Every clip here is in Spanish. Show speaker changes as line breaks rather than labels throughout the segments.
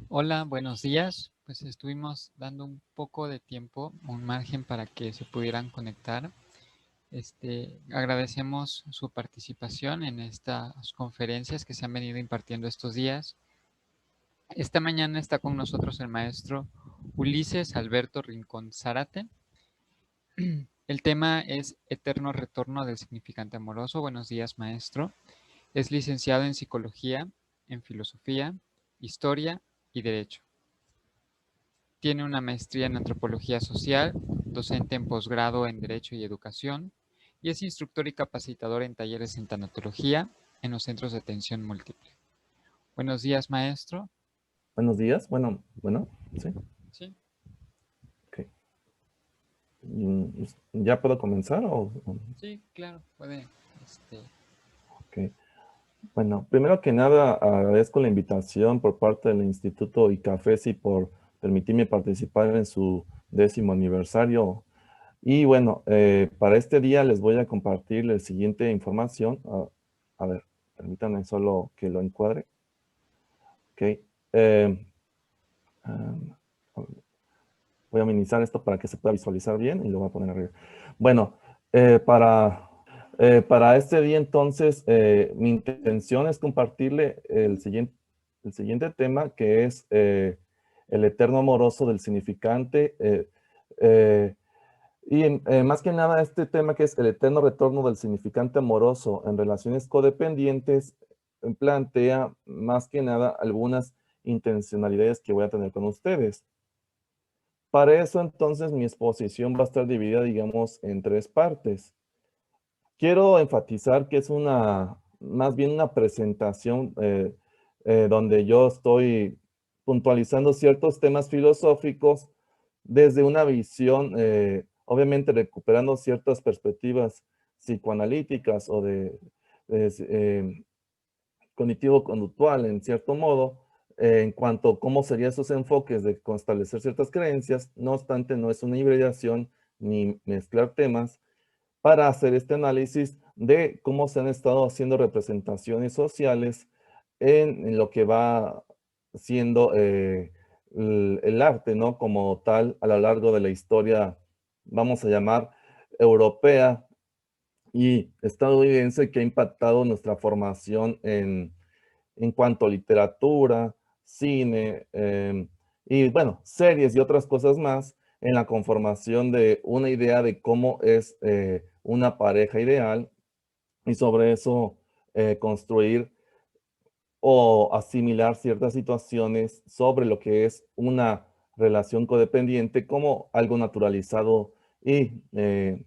Hola, buenos días. Pues estuvimos dando un poco de tiempo, un margen para que se pudieran conectar. Agradecemos su participación en estas conferencias que se han venido impartiendo estos días. Esta mañana está con nosotros el maestro Ulises Alberto Rincón Zárate. El tema es Eterno Retorno del Significante Amoroso. Buenos días, maestro. Es licenciado en Psicología, en Filosofía, Historia y Derecho. Tiene una maestría en Antropología Social, docente en posgrado en Derecho y Educación, y es instructor y capacitador en talleres en tanatología en los centros de atención múltiple. Buenos días, maestro.
Buenos días. Bueno, sí.
Sí,
Ok. ¿Ya puedo comenzar
sí, claro, puede. Este,
ok. Bueno, primero que nada, agradezco la invitación por parte del Instituto ICAFESI por permitirme participar en su 10º aniversario. Y bueno, para este día les voy a compartir la siguiente información. A ver, permítanme solo que lo encuadre. Ok. Eh, um, Voy a minimizar esto para que se pueda visualizar bien y lo voy a poner arriba. Bueno, eh, para, para este día entonces, mi intención es compartirle el siguiente tema que es el eterno amoroso del significante. Más que nada este tema que es el eterno retorno del significante amoroso en relaciones codependientes plantea más que nada algunas intencionalidades que voy a tener con ustedes. Para eso, entonces, mi exposición va a estar dividida, digamos, en 3 partes. Quiero enfatizar que es más bien una presentación donde yo estoy puntualizando ciertos temas filosóficos desde una visión, obviamente recuperando ciertas perspectivas psicoanalíticas o de cognitivo-conductual, en cierto modo, en cuanto a cómo serían esos enfoques de establecer ciertas creencias. No obstante, no es una hibridación ni mezclar temas para hacer este análisis de cómo se han estado haciendo representaciones sociales en lo que va siendo el arte, ¿no? Como tal, a lo largo de la historia, vamos a llamar europea y estadounidense, que ha impactado nuestra formación en cuanto a literatura, cine, y bueno, series y otras cosas más en la conformación de una idea de cómo es una pareja ideal y sobre eso construir o asimilar ciertas situaciones sobre lo que es una relación codependiente como algo naturalizado y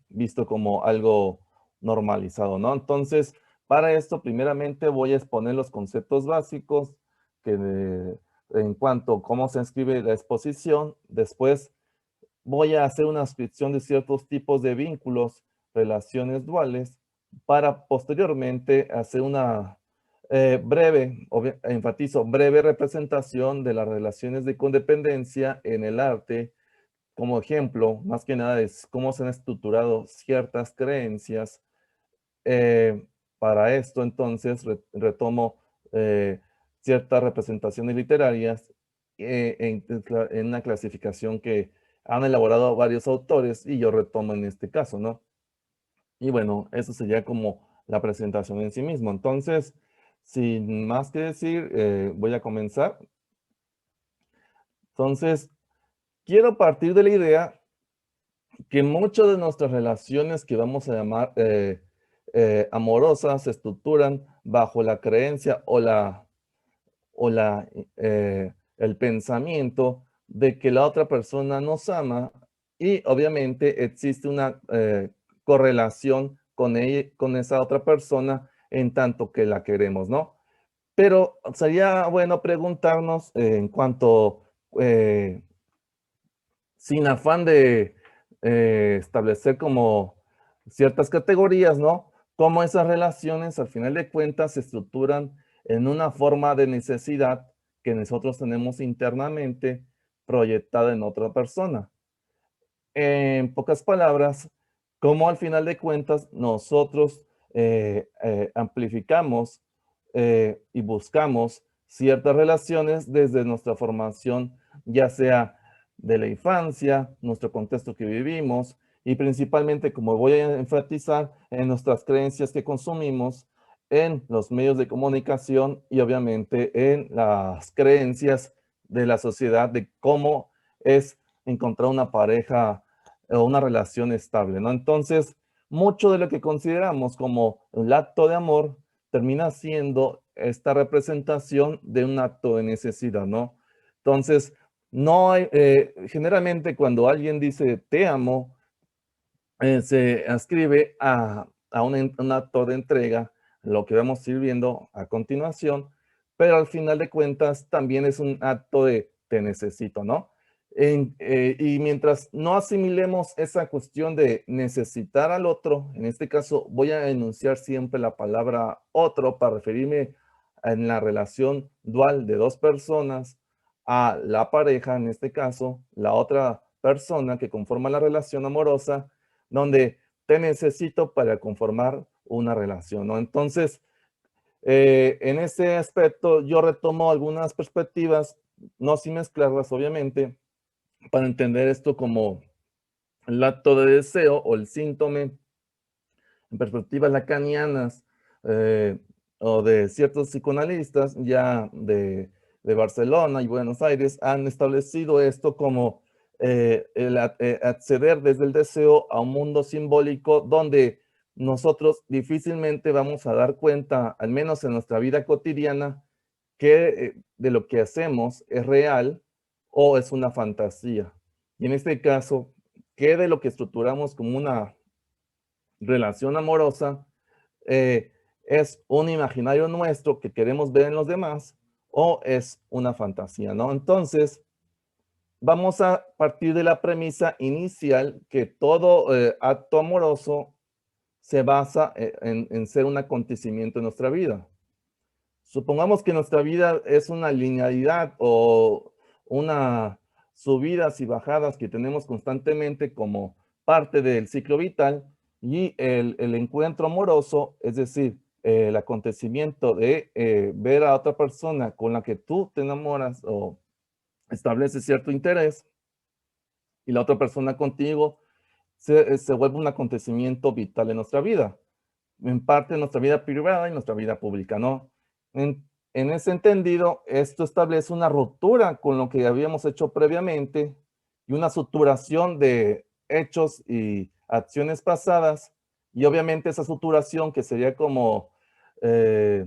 visto como algo normalizado, ¿no? Entonces, para esto, primeramente voy a exponer los conceptos básicos en cuanto a cómo se escribe la exposición. Después voy a hacer una descripción de ciertos tipos de vínculos, relaciones duales, para posteriormente hacer una enfatizo, breve representación de las relaciones de codependencia en el arte. Como ejemplo, más que nada, es cómo se han estructurado ciertas creencias. Eh, para esto, entonces, retomo eh, ciertas representaciones literarias en una clasificación que han elaborado varios autores y yo retomo en este caso, ¿no? Y bueno, eso sería como la presentación en sí mismo. Entonces, sin más que decir, voy a comenzar. Entonces, quiero partir de la idea que muchas de nuestras relaciones que vamos a llamar amorosas se estructuran bajo la creencia el pensamiento de que la otra persona nos ama y obviamente existe una correlación con ella, con esa otra persona en tanto que la queremos, ¿no? Pero sería bueno preguntarnos en cuanto, eh, sin afán de establecer como ciertas categorías, ¿no? Cómo esas relaciones al final de cuentas se estructuran en una forma de necesidad que nosotros tenemos internamente proyectada en otra persona. En pocas palabras, cómo al final de cuentas nosotros amplificamos y buscamos ciertas relaciones desde nuestra formación, ya sea de la infancia, nuestro contexto que vivimos y principalmente, como voy a enfatizar, en nuestras creencias que consumimos en los medios de comunicación y obviamente en las creencias de la sociedad de cómo es encontrar una pareja o una relación estable, ¿no? Entonces, mucho de lo que consideramos como el acto de amor termina siendo esta representación de un acto de necesidad, ¿no? Entonces, no hay, generalmente cuando alguien dice te amo, se ascribe a un acto de entrega, lo que vamos a ir viendo a continuación, pero al final de cuentas también es un acto de te necesito, ¿no? Y mientras no asimilemos esa cuestión de necesitar al otro, en este caso voy a enunciar siempre la palabra otro para referirme en la relación dual de dos personas a la pareja, en este caso, la otra persona que conforma la relación amorosa, donde te necesito para conformar una relación, ¿no? Entonces, en ese aspecto yo retomo algunas perspectivas, no sin mezclarlas obviamente, para entender esto como el acto de deseo o el síntoma en perspectivas lacanianas o de ciertos psicoanalistas ya de Barcelona y Buenos Aires han establecido esto como acceder desde el deseo a un mundo simbólico donde nosotros difícilmente vamos a dar cuenta, al menos en nuestra vida cotidiana, que de lo que hacemos es real o es una fantasía. Y en este caso, ¿qué de lo que estructuramos como una relación amorosa es un imaginario nuestro que queremos ver en los demás o es una fantasía, ¿no? Entonces, vamos a partir de la premisa inicial que todo acto amoroso se basa en ser un acontecimiento en nuestra vida. Supongamos que nuestra vida es una linealidad o una subidas y bajadas que tenemos constantemente como parte del ciclo vital y el encuentro amoroso, es decir, el acontecimiento de ver a otra persona con la que tú te enamoras o estableces cierto interés y la otra persona contigo, se vuelve un acontecimiento vital en nuestra vida, en parte en nuestra vida privada y nuestra vida pública, ¿no? En ese entendido, esto establece una ruptura con lo que habíamos hecho previamente y una suturación de hechos y acciones pasadas, y obviamente esa suturación que sería como eh,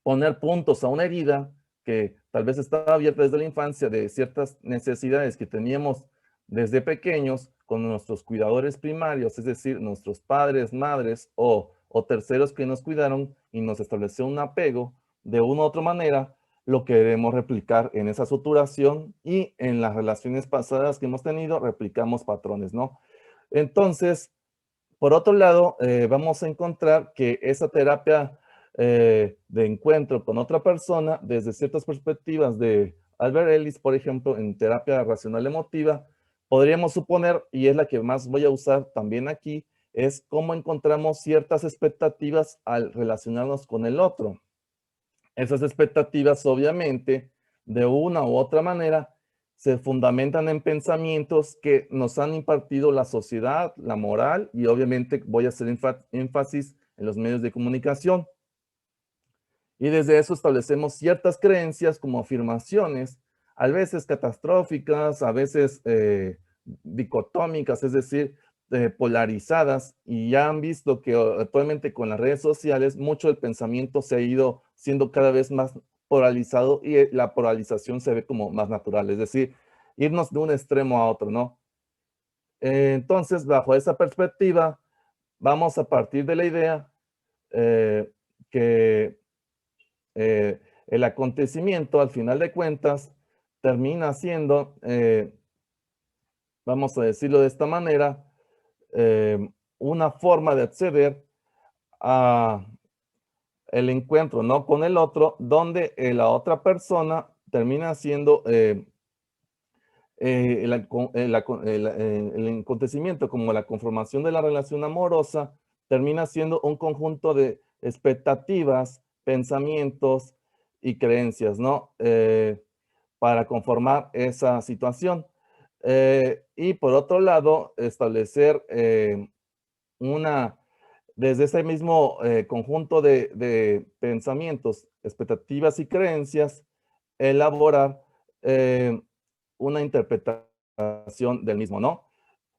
poner puntos a una herida que tal vez estaba abierta desde la infancia de ciertas necesidades que teníamos desde pequeños con nuestros cuidadores primarios, es decir, nuestros padres, madres o terceros que nos cuidaron y nos estableció un apego de una u otra manera, lo queremos replicar en esa suturación y en las relaciones pasadas que hemos tenido, replicamos patrones, ¿no? Entonces, por otro lado, vamos a encontrar que esa terapia de encuentro con otra persona, desde ciertas perspectivas de Albert Ellis, por ejemplo, en terapia racional emotiva, podríamos suponer, y es la que más voy a usar también aquí, es cómo encontramos ciertas expectativas al relacionarnos con el otro. Esas expectativas, obviamente, de una u otra manera, se fundamentan en pensamientos que nos han impartido la sociedad, la moral, y obviamente voy a hacer énfasis en los medios de comunicación. Y desde eso establecemos ciertas creencias como afirmaciones, a veces catastróficas, a veces dicotómicas, es decir, polarizadas, y ya han visto que actualmente con las redes sociales mucho del pensamiento se ha ido siendo cada vez más polarizado y la polarización se ve como más natural, es decir, irnos de un extremo a otro, ¿no? Entonces, bajo esa perspectiva, vamos a partir de la idea que el acontecimiento, al final de cuentas, termina siendo, vamos a decirlo de esta manera, una forma de acceder a el encuentro, ¿no? Con el otro, donde la otra persona termina siendo el acontecimiento como la conformación de la relación amorosa, termina siendo un conjunto de expectativas, pensamientos y creencias, ¿no? Para conformar esa situación. Y por otro lado, establecer una, desde ese mismo conjunto de pensamientos, expectativas y creencias, elaborar eh, una interpretación del mismo, ¿no?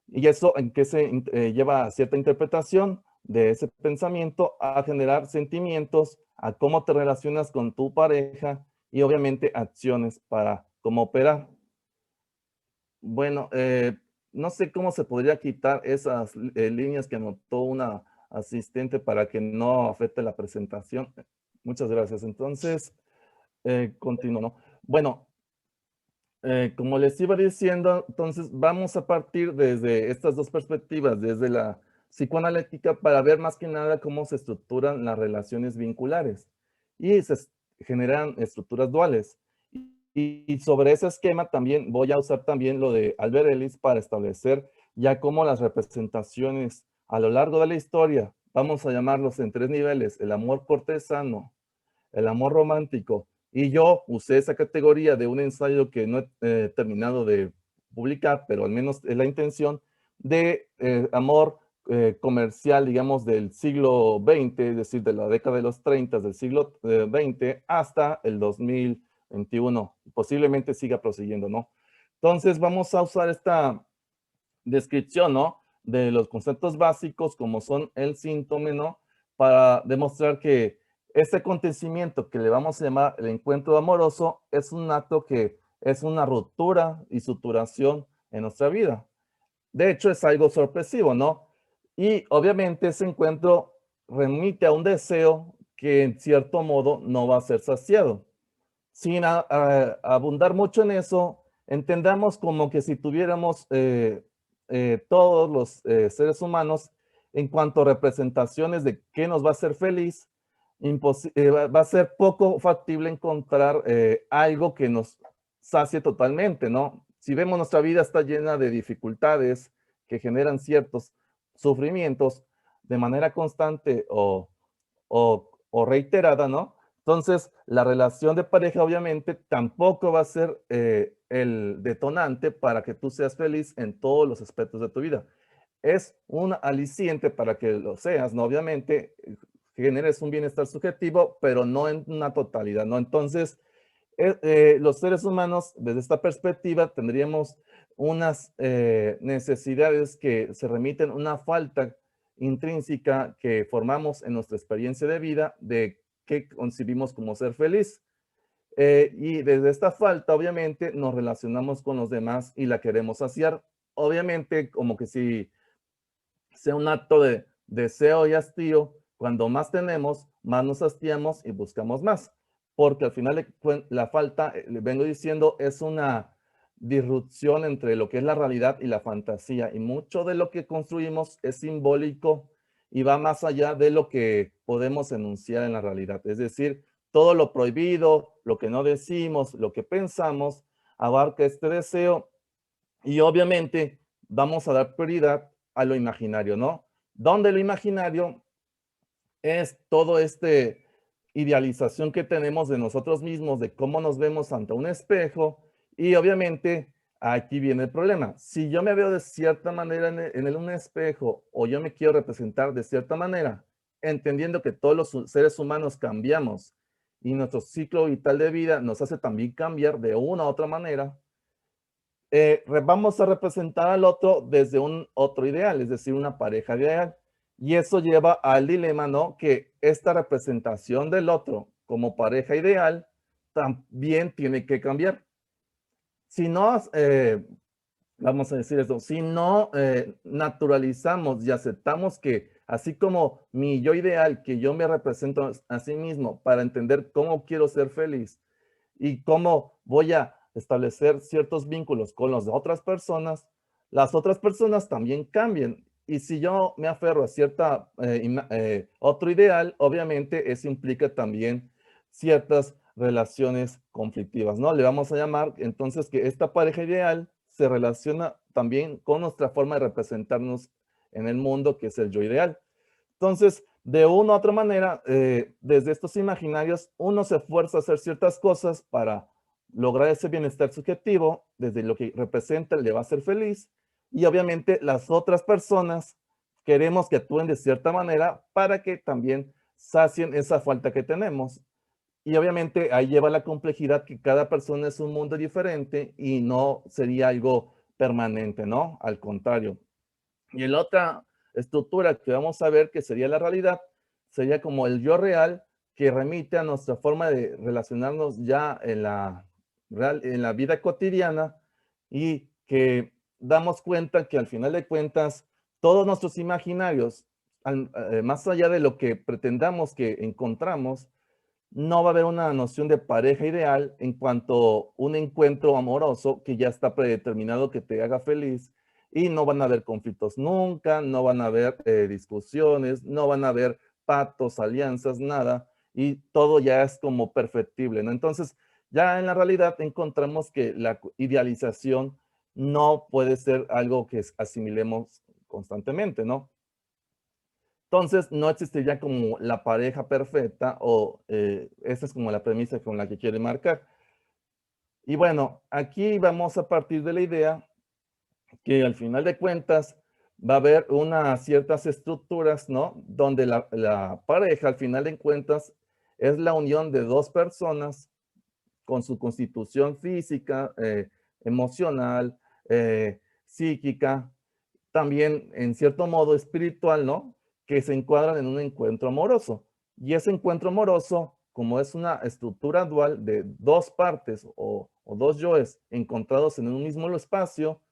Y eso en que se lleva a cierta interpretación de ese pensamiento a generar sentimientos, a cómo te relacionas con tu pareja y obviamente acciones para cómo operar. Bueno, no sé cómo se podría quitar esas líneas que anotó una asistente para que no afecte la presentación. Muchas gracias. Entonces, continúo, ¿no? Bueno, como les iba diciendo, entonces vamos a partir desde estas dos perspectivas, desde la psicoanalítica, para ver más que nada cómo se estructuran las relaciones vinculares y generan estructuras duales. Y sobre ese esquema también voy a usar también lo de Albert Ellis para establecer ya cómo las representaciones a lo largo de la historia, vamos a llamarlos en tres niveles: el amor cortesano, el amor romántico. Y yo usé esa categoría de un ensayo que no he terminado de publicar, pero al menos es la intención de amor comercial, digamos, del siglo XX, es decir, de la década de los 30 del siglo XX hasta el 2021. Posiblemente siga prosiguiendo, ¿no? Entonces vamos a usar esta descripción, ¿no? De los conceptos básicos como son el síntoma, ¿no? Para demostrar que este acontecimiento que le vamos a llamar el encuentro amoroso es un acto que es una ruptura y suturación en nuestra vida. De hecho, es algo sorpresivo, ¿no? Y obviamente ese encuentro remite a un deseo que en cierto modo no va a ser saciado. Sin abundar mucho en eso, entendamos como que si tuviéramos todos los seres humanos en cuanto a representaciones de qué nos va a hacer feliz, va a ser poco factible encontrar algo que nos sacie totalmente, ¿no? Si vemos nuestra vida está llena de dificultades que generan ciertos sufrimientos de manera constante o reiterada, ¿no? Entonces, la relación de pareja obviamente tampoco va a ser el detonante para que tú seas feliz en todos los aspectos de tu vida. Es un aliciente para que lo seas, ¿no? Obviamente, generes un bienestar subjetivo, pero no en una totalidad, ¿no? Entonces, los seres humanos, desde esta perspectiva, tendríamos unas necesidades que se remiten a una falta intrínseca que formamos en nuestra experiencia de vida de qué concibimos como ser feliz. Y desde esta falta, obviamente, nos relacionamos con los demás y la queremos saciar. Obviamente, como que si sea un acto de deseo y hastío, cuando más tenemos, más nos hastiamos y buscamos más. Porque al final la falta, le vengo diciendo, es una disrupción entre lo que es la realidad y la fantasía. Y mucho de lo que construimos es simbólico y va más allá de lo que podemos enunciar en la realidad. Es decir, todo lo prohibido, lo que no decimos, lo que pensamos, abarca este deseo y obviamente vamos a dar prioridad a lo imaginario, ¿no? Donde lo imaginario es todo este idealización que tenemos de nosotros mismos, de cómo nos vemos ante un espejo. Y obviamente aquí viene el problema. Si yo me veo de cierta manera un espejo o yo me quiero representar de cierta manera, entendiendo que todos los seres humanos cambiamos y nuestro ciclo vital de vida nos hace también cambiar de una u otra manera, vamos a representar al otro desde un otro ideal, es decir, una pareja ideal. Y eso lleva al dilema, ¿no? Que esta representación del otro como pareja ideal también tiene que cambiar. Si no, vamos a decir eso, si no naturalizamos y aceptamos que así como mi yo ideal, que yo me represento a sí mismo para entender cómo quiero ser feliz y cómo voy a establecer ciertos vínculos con las otras personas también cambian. Y si yo me aferro a cierta otro ideal, obviamente eso implica también ciertas relaciones conflictivas, ¿no? Le vamos a llamar entonces que esta pareja ideal se relaciona también con nuestra forma de representarnos en el mundo, que es el yo ideal. Entonces, De una u otra manera, desde estos imaginarios, uno se esfuerza a hacer ciertas cosas para lograr ese bienestar subjetivo, desde lo que representa le va a hacer feliz, y obviamente las otras personas queremos que actúen de cierta manera para que también sacien esa falta que tenemos. Y obviamente ahí lleva la complejidad que cada persona es un mundo diferente y no sería algo permanente, ¿no? Al contrario. Y la otra estructura que vamos a ver que sería la realidad, sería como el yo real que remite a nuestra forma de relacionarnos ya en la vida cotidiana y que damos cuenta que al final de cuentas todos nuestros imaginarios, más allá de lo que pretendamos que encontramos, no va a haber una noción de pareja ideal en cuanto a un encuentro amoroso que ya está predeterminado que te haga feliz y no van a haber conflictos nunca, no van a haber discusiones, no van a haber pactos, alianzas, nada, y todo ya es como perfectible, ¿no? Entonces, ya en la realidad encontramos que la idealización no puede ser algo que asimilemos constantemente, ¿no? Entonces, no existiría como la pareja perfecta o esa es como la premisa con la que quiere marcar. Y bueno, aquí vamos a partir de la idea que al final de cuentas va a haber unas ciertas estructuras, ¿no? Donde la pareja al final de cuentas es la unión de dos personas con su constitución física, emocional, psíquica, también en cierto modo espiritual, ¿no? Que se encuadran en un encuentro amoroso. Y ese encuentro amoroso, como es una estructura dual de dos partes o dos yoes encontrados en un mismo espacio,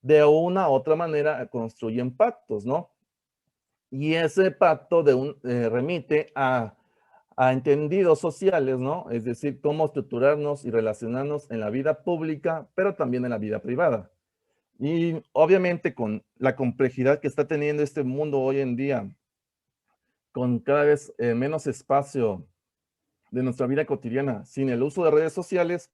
de una u otra manera construyen pactos, ¿no? Y ese pacto remite a entendidos sociales, ¿no? Es decir, cómo estructurarnos y relacionarnos en la vida pública, pero también en la vida privada. Y obviamente con la complejidad que está teniendo este mundo hoy en día, con cada vez menos espacio de nuestra vida cotidiana, sin el uso de redes sociales,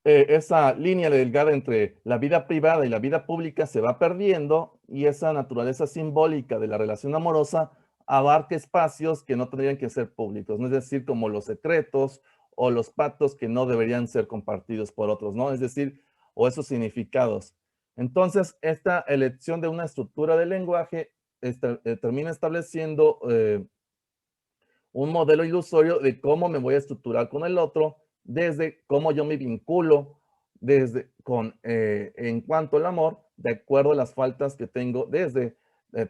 esa línea delgada entre la vida privada y la vida pública se va perdiendo y esa naturaleza simbólica de la relación amorosa abarca espacios que no tendrían que ser públicos, ¿no? Es decir, como los secretos o los pactos que no deberían ser compartidos por otros, ¿no? Es decir, o esos significados. Entonces, esta elección de una estructura del lenguaje termina estableciendo un modelo ilusorio de cómo me voy a estructurar con el otro, desde cómo yo me vinculo, en cuanto al amor, de acuerdo a las faltas que tengo desde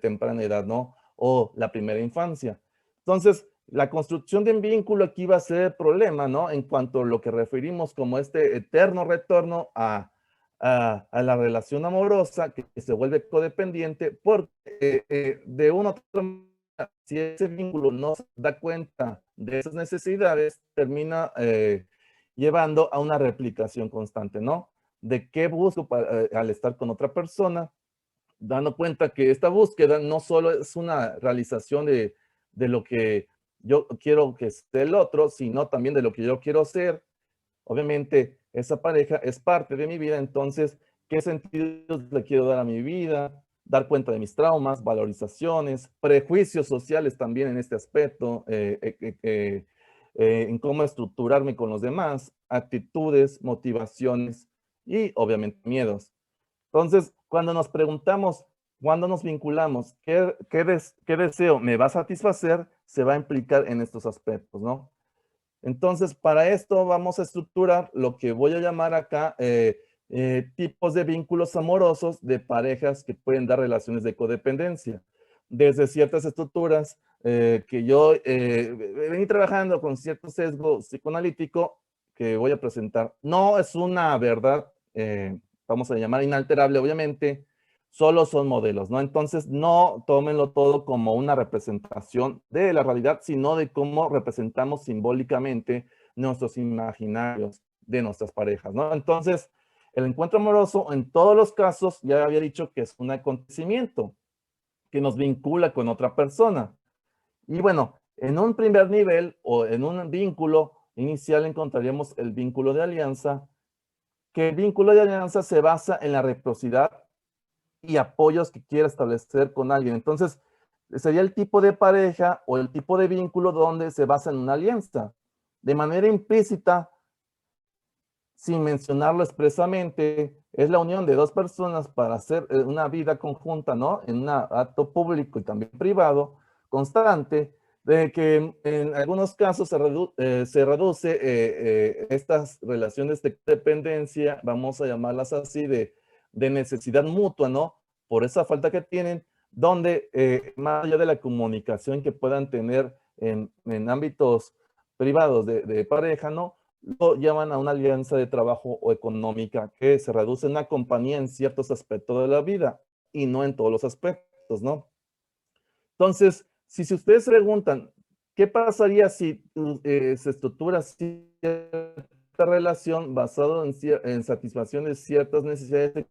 temprana edad, ¿no? O la primera infancia. Entonces, la construcción de un vínculo aquí va a ser el problema, ¿no? En cuanto a lo que referimos como este eterno retorno a la relación amorosa que se vuelve codependiente, porque de una u otra manera, si ese vínculo no se da cuenta de esas necesidades, termina llevando a una replicación constante, ¿no? De qué busco al estar con otra persona, dando cuenta que esta búsqueda no solo es una realización de lo que yo quiero que esté el otro, sino también de lo que yo quiero ser. Obviamente, esa pareja es parte de mi vida, entonces, ¿qué sentido le quiero dar a mi vida? Dar cuenta de mis traumas, valorizaciones, prejuicios sociales también en este aspecto, en cómo estructurarme con los demás, actitudes, motivaciones y obviamente miedos. Entonces, cuando nos preguntamos, cuando nos vinculamos, ¿qué deseo me va a satisfacer? Se va a implicar en estos aspectos, ¿no? Entonces, para esto vamos a estructurar lo que voy a llamar acá tipos de vínculos amorosos de parejas que pueden dar relaciones de codependencia. Desde ciertas estructuras que yo vení trabajando con cierto sesgo psicoanalítico que voy a presentar. No es una verdad, vamos a llamar inalterable, obviamente, solo son modelos, ¿no? Entonces, no tómenlo todo como una representación de la realidad, sino de cómo representamos simbólicamente nuestros imaginarios de nuestras parejas, ¿no? Entonces, el encuentro amoroso, en todos los casos, ya había dicho que es un acontecimiento que nos vincula con otra persona. Y bueno, en un primer nivel o en un vínculo inicial encontraríamos el vínculo de alianza, que el vínculo de alianza se basa en la reciprocidad y apoyos que quiera establecer con alguien. Entonces, sería el tipo de pareja o el tipo de vínculo donde se basa en una alianza. De manera implícita, sin mencionarlo expresamente, es la unión de dos personas para hacer una vida conjunta, ¿no? En un acto público y también privado, constante, de que en algunos casos se reduce estas relaciones de dependencia, vamos a llamarlas así, de necesidad mutua, ¿no? Por esa falta que tienen, donde más allá de la comunicación que puedan tener en ámbitos privados de pareja, ¿no? Lo llaman a una alianza de trabajo o económica que se reduce en una compañía en ciertos aspectos de la vida y no en todos los aspectos, ¿no? Entonces, si ustedes se preguntan, ¿qué pasaría si se estructura cierta relación basada en satisfacción de ciertas necesidades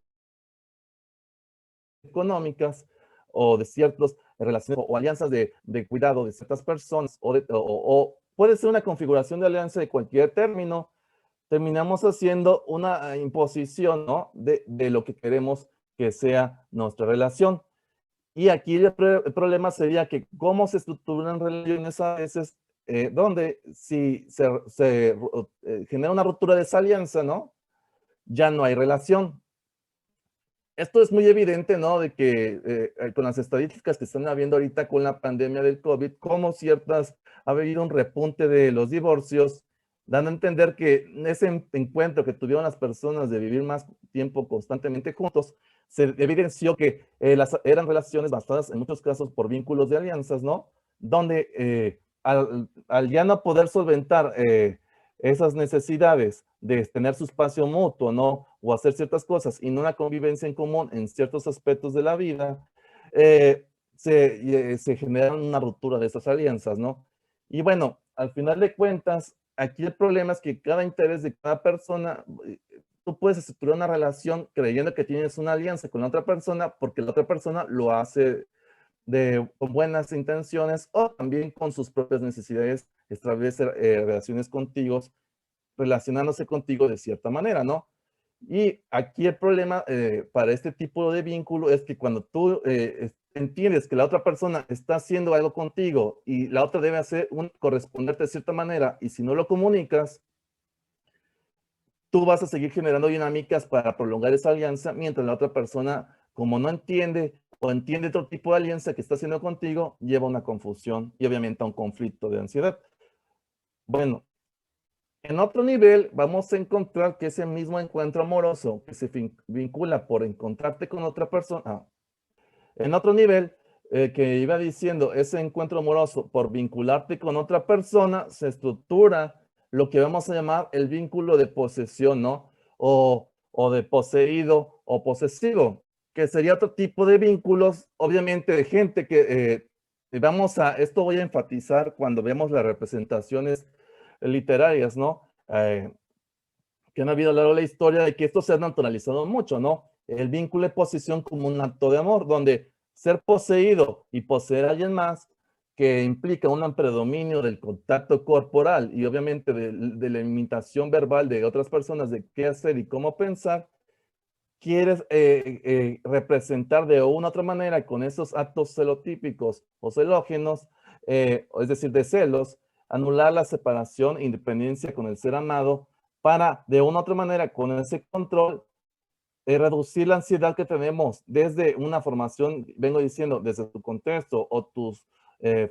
económicas o de ciertas relaciones o alianzas de cuidado de ciertas personas o puede ser una configuración de alianza de cualquier término? Terminamos haciendo una imposición, ¿no? de lo que queremos que sea nuestra relación. Y aquí el problema sería que cómo se estructuran relaciones a veces, donde si se genera una ruptura de esa alianza, ¿no? Ya no hay relación. Esto es muy evidente, ¿no? De que con las estadísticas que están habiendo ahorita con la pandemia del COVID, como ha habido un repunte de los divorcios, dando a entender que ese encuentro que tuvieron las personas de vivir más tiempo constantemente juntos, se evidenció que eran relaciones basadas en muchos casos por vínculos de alianzas, ¿no? Donde al ya no poder solventar esas necesidades de tener su espacio mutuo, ¿no? O hacer ciertas cosas y no una convivencia en común en ciertos aspectos de la vida, se genera una ruptura de esas alianzas, ¿no? Y bueno, al final de cuentas, aquí el problema es que cada interés de cada persona, tú puedes estructurar una relación creyendo que tienes una alianza con la otra persona porque la otra persona lo hace con buenas intenciones o también con sus propias necesidades, establecer relaciones contigo, relacionándose contigo de cierta manera, ¿no? Y aquí el problema para este tipo de vínculo es que cuando tú entiendes que la otra persona está haciendo algo contigo y la otra debe corresponderte de cierta manera y si no lo comunicas, tú vas a seguir generando dinámicas para prolongar esa alianza mientras la otra persona, como no entiende o entiende otro tipo de alianza que está haciendo contigo, lleva una confusión y obviamente a un conflicto de ansiedad. Bueno, en otro nivel, vamos a encontrar que ese mismo encuentro amoroso que se vincula por encontrarte con otra persona, en otro nivel, que iba diciendo, ese encuentro amoroso por vincularte con otra persona, se estructura lo que vamos a llamar el vínculo de posesión, ¿no? O de poseído o posesivo, que sería otro tipo de vínculos, obviamente de gente que esto voy a enfatizar cuando vemos las representaciones literarias, ¿no? Que han habido a lo largo de la historia de que esto se ha naturalizado mucho, ¿no? El vínculo de posesión como un acto de amor, donde ser poseído y poseer a alguien más, que implica un predominio del contacto corporal y obviamente de la imitación verbal de otras personas de qué hacer y cómo pensar, quieres representar de una u otra manera con esos actos celotípicos o celógenos, es decir, de celos, anular la separación e independencia con el ser amado para de una u otra manera con ese control reducir la ansiedad que tenemos desde una formación, vengo diciendo, desde tu contexto o tu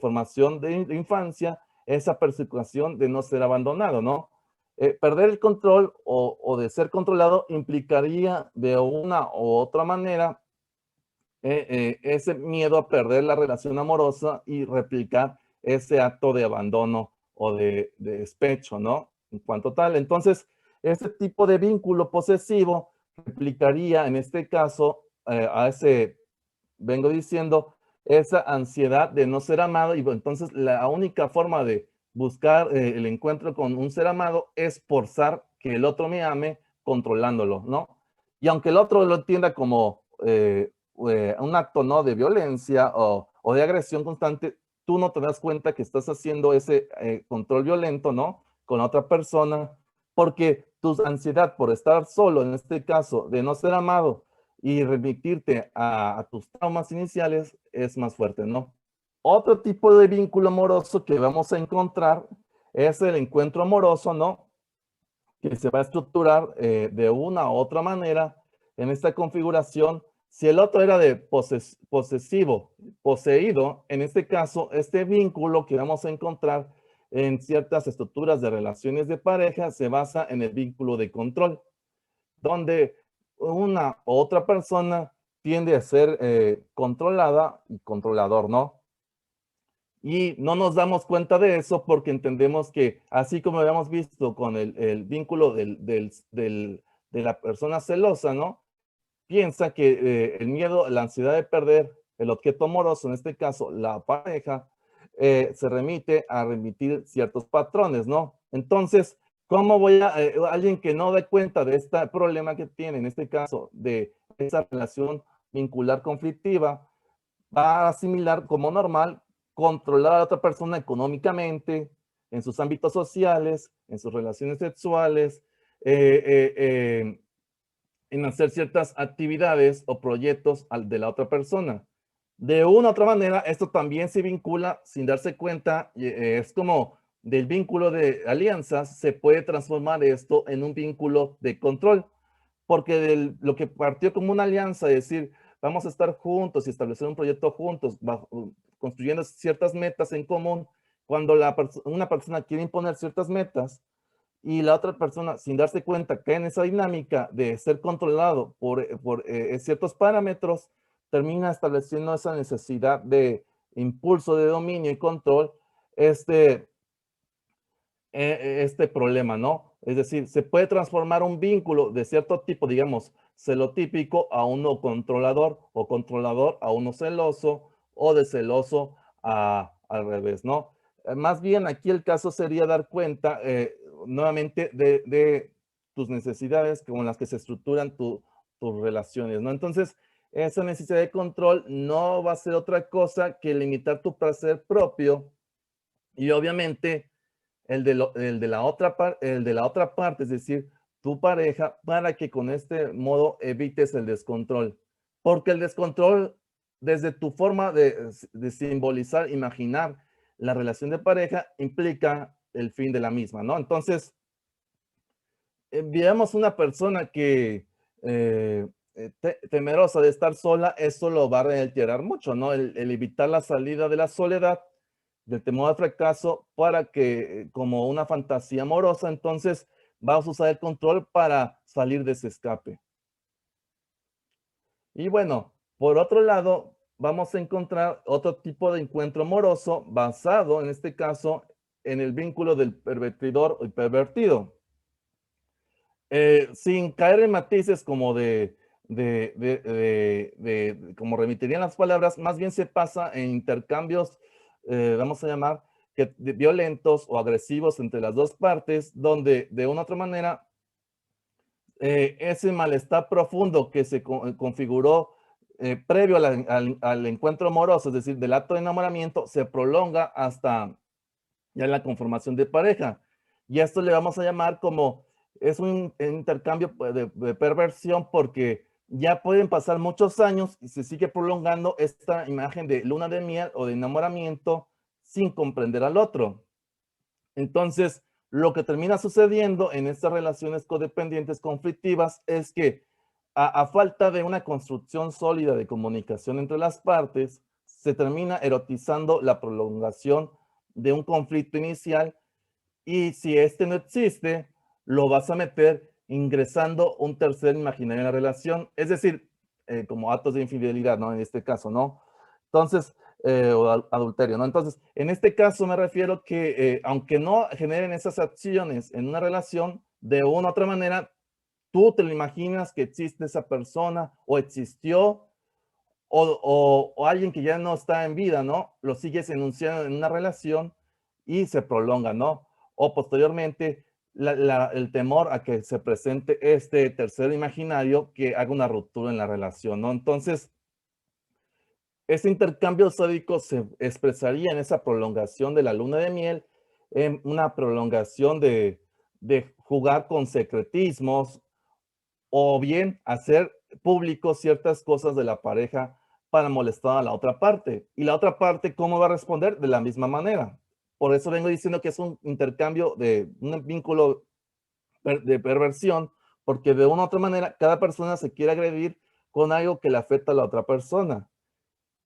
formación de infancia, esa persecución de no ser abandonado, ¿no? Perder el control o de ser controlado implicaría de una u otra manera ese miedo a perder la relación amorosa y replicar ese acto de abandono o de despecho, ¿no? En cuanto tal. Entonces, ese tipo de vínculo posesivo replicaría en este caso vengo diciendo, esa ansiedad de no ser amado y entonces la única forma de buscar el encuentro con un ser amado es forzar que el otro me ame controlándolo, ¿no? Y aunque el otro lo entienda como un acto, ¿no? De violencia o de agresión constante, tú no te das cuenta que estás haciendo ese control violento, ¿no? Con otra persona, porque tu ansiedad por estar solo, en este caso, de no ser amado, y remitirte a tus traumas iniciales es más fuerte, ¿no? Otro tipo de vínculo amoroso que vamos a encontrar es el encuentro amoroso, ¿no? Que se va a estructurar de una u otra manera en esta configuración. Si el otro era de posesivo, poseído, en este caso, este vínculo que vamos a encontrar en ciertas estructuras de relaciones de pareja se basa en el vínculo de control, donde una u otra persona tiende a ser controlada y controlador, ¿no? Y no nos damos cuenta de eso porque entendemos que, así como habíamos visto con el vínculo de la persona celosa, ¿no? Piensa que el miedo, la ansiedad de perder el objeto amoroso, en este caso la pareja, se remite a remitir ciertos patrones, ¿no? Entonces, ¿cómo voy a, alguien que no dé cuenta de este problema que tiene, en este caso, de esa relación vincular conflictiva, va a asimilar como normal controlar a la otra persona económicamente, en sus ámbitos sociales, en sus relaciones sexuales, eh, eh, eh, en hacer ciertas actividades o proyectos de la otra persona? De una u otra manera, esto también se vincula sin darse cuenta, es como del vínculo de alianzas, se puede transformar esto en un vínculo de control, porque lo que partió como una alianza, es decir, vamos a estar juntos y establecer un proyecto juntos, construyendo ciertas metas en común, cuando una persona quiere imponer ciertas metas y la otra persona, sin darse cuenta, cae en esa dinámica de ser controlado por ciertos parámetros, termina estableciendo esa necesidad de impulso de dominio y control, este, este problema, ¿no? Es decir, se puede transformar un vínculo de cierto tipo, digamos, celotípico a uno controlador, o controlador a uno celoso, o de celoso al revés, ¿no? Más bien aquí el caso sería dar cuenta nuevamente de tus necesidades con las que se estructuran tus relaciones, ¿no? Entonces, esa necesidad de control no va a ser otra cosa que limitar tu placer propio y obviamente el de la otra parte, es decir, tu pareja, para que con este modo evites el descontrol. Porque el descontrol, desde tu forma de simbolizar, imaginar la relación de pareja, implica el fin de la misma, ¿no? Entonces, veamos una persona que temerosa de estar sola, eso lo va a reiterar mucho, ¿no? El evitar la salida de la soledad, del temor al fracaso, para que, como una fantasía amorosa, entonces vas a usar el control para salir de ese escape. Y bueno, por otro lado, vamos a encontrar otro tipo de encuentro amoroso basado, en este caso, en el vínculo del pervertidor y pervertido. Sin caer en matices como como remitirían las palabras, más bien se pasa en intercambios, vamos a llamar, violentos o agresivos entre las dos partes, donde de una u otra manera ese malestar profundo que se configuró previo al encuentro amoroso, es decir, del acto de enamoramiento, se prolonga hasta ya la conformación de pareja. Y a esto le vamos a llamar como, es un intercambio pues, de perversión, porque ya pueden pasar muchos años y se sigue prolongando esta imagen de luna de miel o de enamoramiento sin comprender al otro. Entonces, lo que termina sucediendo en estas relaciones codependientes conflictivas es que a falta de una construcción sólida de comunicación entre las partes, se termina erotizando la prolongación de un conflicto inicial, y si este no existe, lo vas a meter ingresando un tercer imaginario en la relación, es decir, como actos de infidelidad, ¿no? En este caso, ¿no? Entonces, o adulterio, ¿no? Entonces, en este caso me refiero que, aunque no generen esas acciones en una relación, de una u otra manera, tú te lo imaginas que existe esa persona o existió, o alguien que ya no está en vida, ¿no? Lo sigues enunciando en una relación y se prolonga, ¿no? O posteriormente, el temor a que se presente este tercer imaginario que haga una ruptura en la relación, ¿no? Entonces, ese intercambio sádico se expresaría en esa prolongación de la luna de miel, en una prolongación de jugar con secretismos, o bien hacer público ciertas cosas de la pareja para molestar a la otra parte. Y la otra parte, ¿cómo va a responder? De la misma manera. Por eso vengo diciendo que es un intercambio de un vínculo de perversión, porque de una u otra manera cada persona se quiere agredir con algo que le afecta a la otra persona.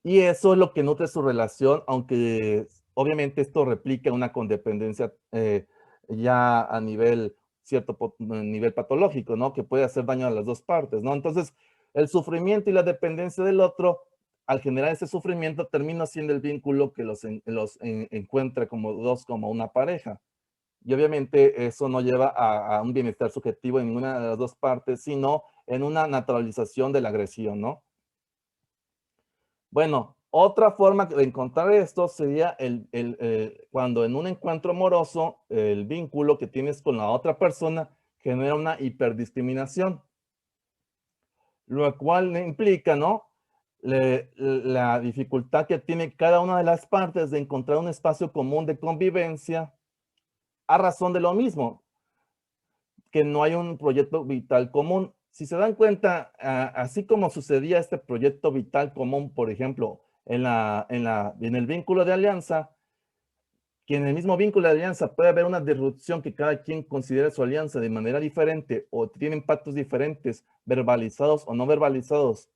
Y eso es lo que nutre su relación, aunque obviamente esto replica una codependencia ya a nivel, cierto nivel patológico, ¿no? Que puede hacer daño a las dos partes, ¿no? Entonces, el sufrimiento y la dependencia del otro, al generar ese sufrimiento, termina siendo el vínculo que encuentra como dos, como una pareja. Y obviamente eso no lleva a un bienestar subjetivo en ninguna de las dos partes, sino en una naturalización de la agresión, ¿no? Bueno, otra forma de encontrar esto sería cuando en un encuentro amoroso, el vínculo que tienes con la otra persona genera una hiperdiscriminación, lo cual implica, ¿no? La dificultad que tiene cada una de las partes de encontrar un espacio común de convivencia a razón de lo mismo, que no hay un proyecto vital común. Si se dan cuenta, así como sucedía este proyecto vital común, por ejemplo, en el vínculo de alianza, que en el mismo vínculo de alianza puede haber una disrupción que cada quien considera su alianza de manera diferente o tienen pactos diferentes, verbalizados o no verbalizados,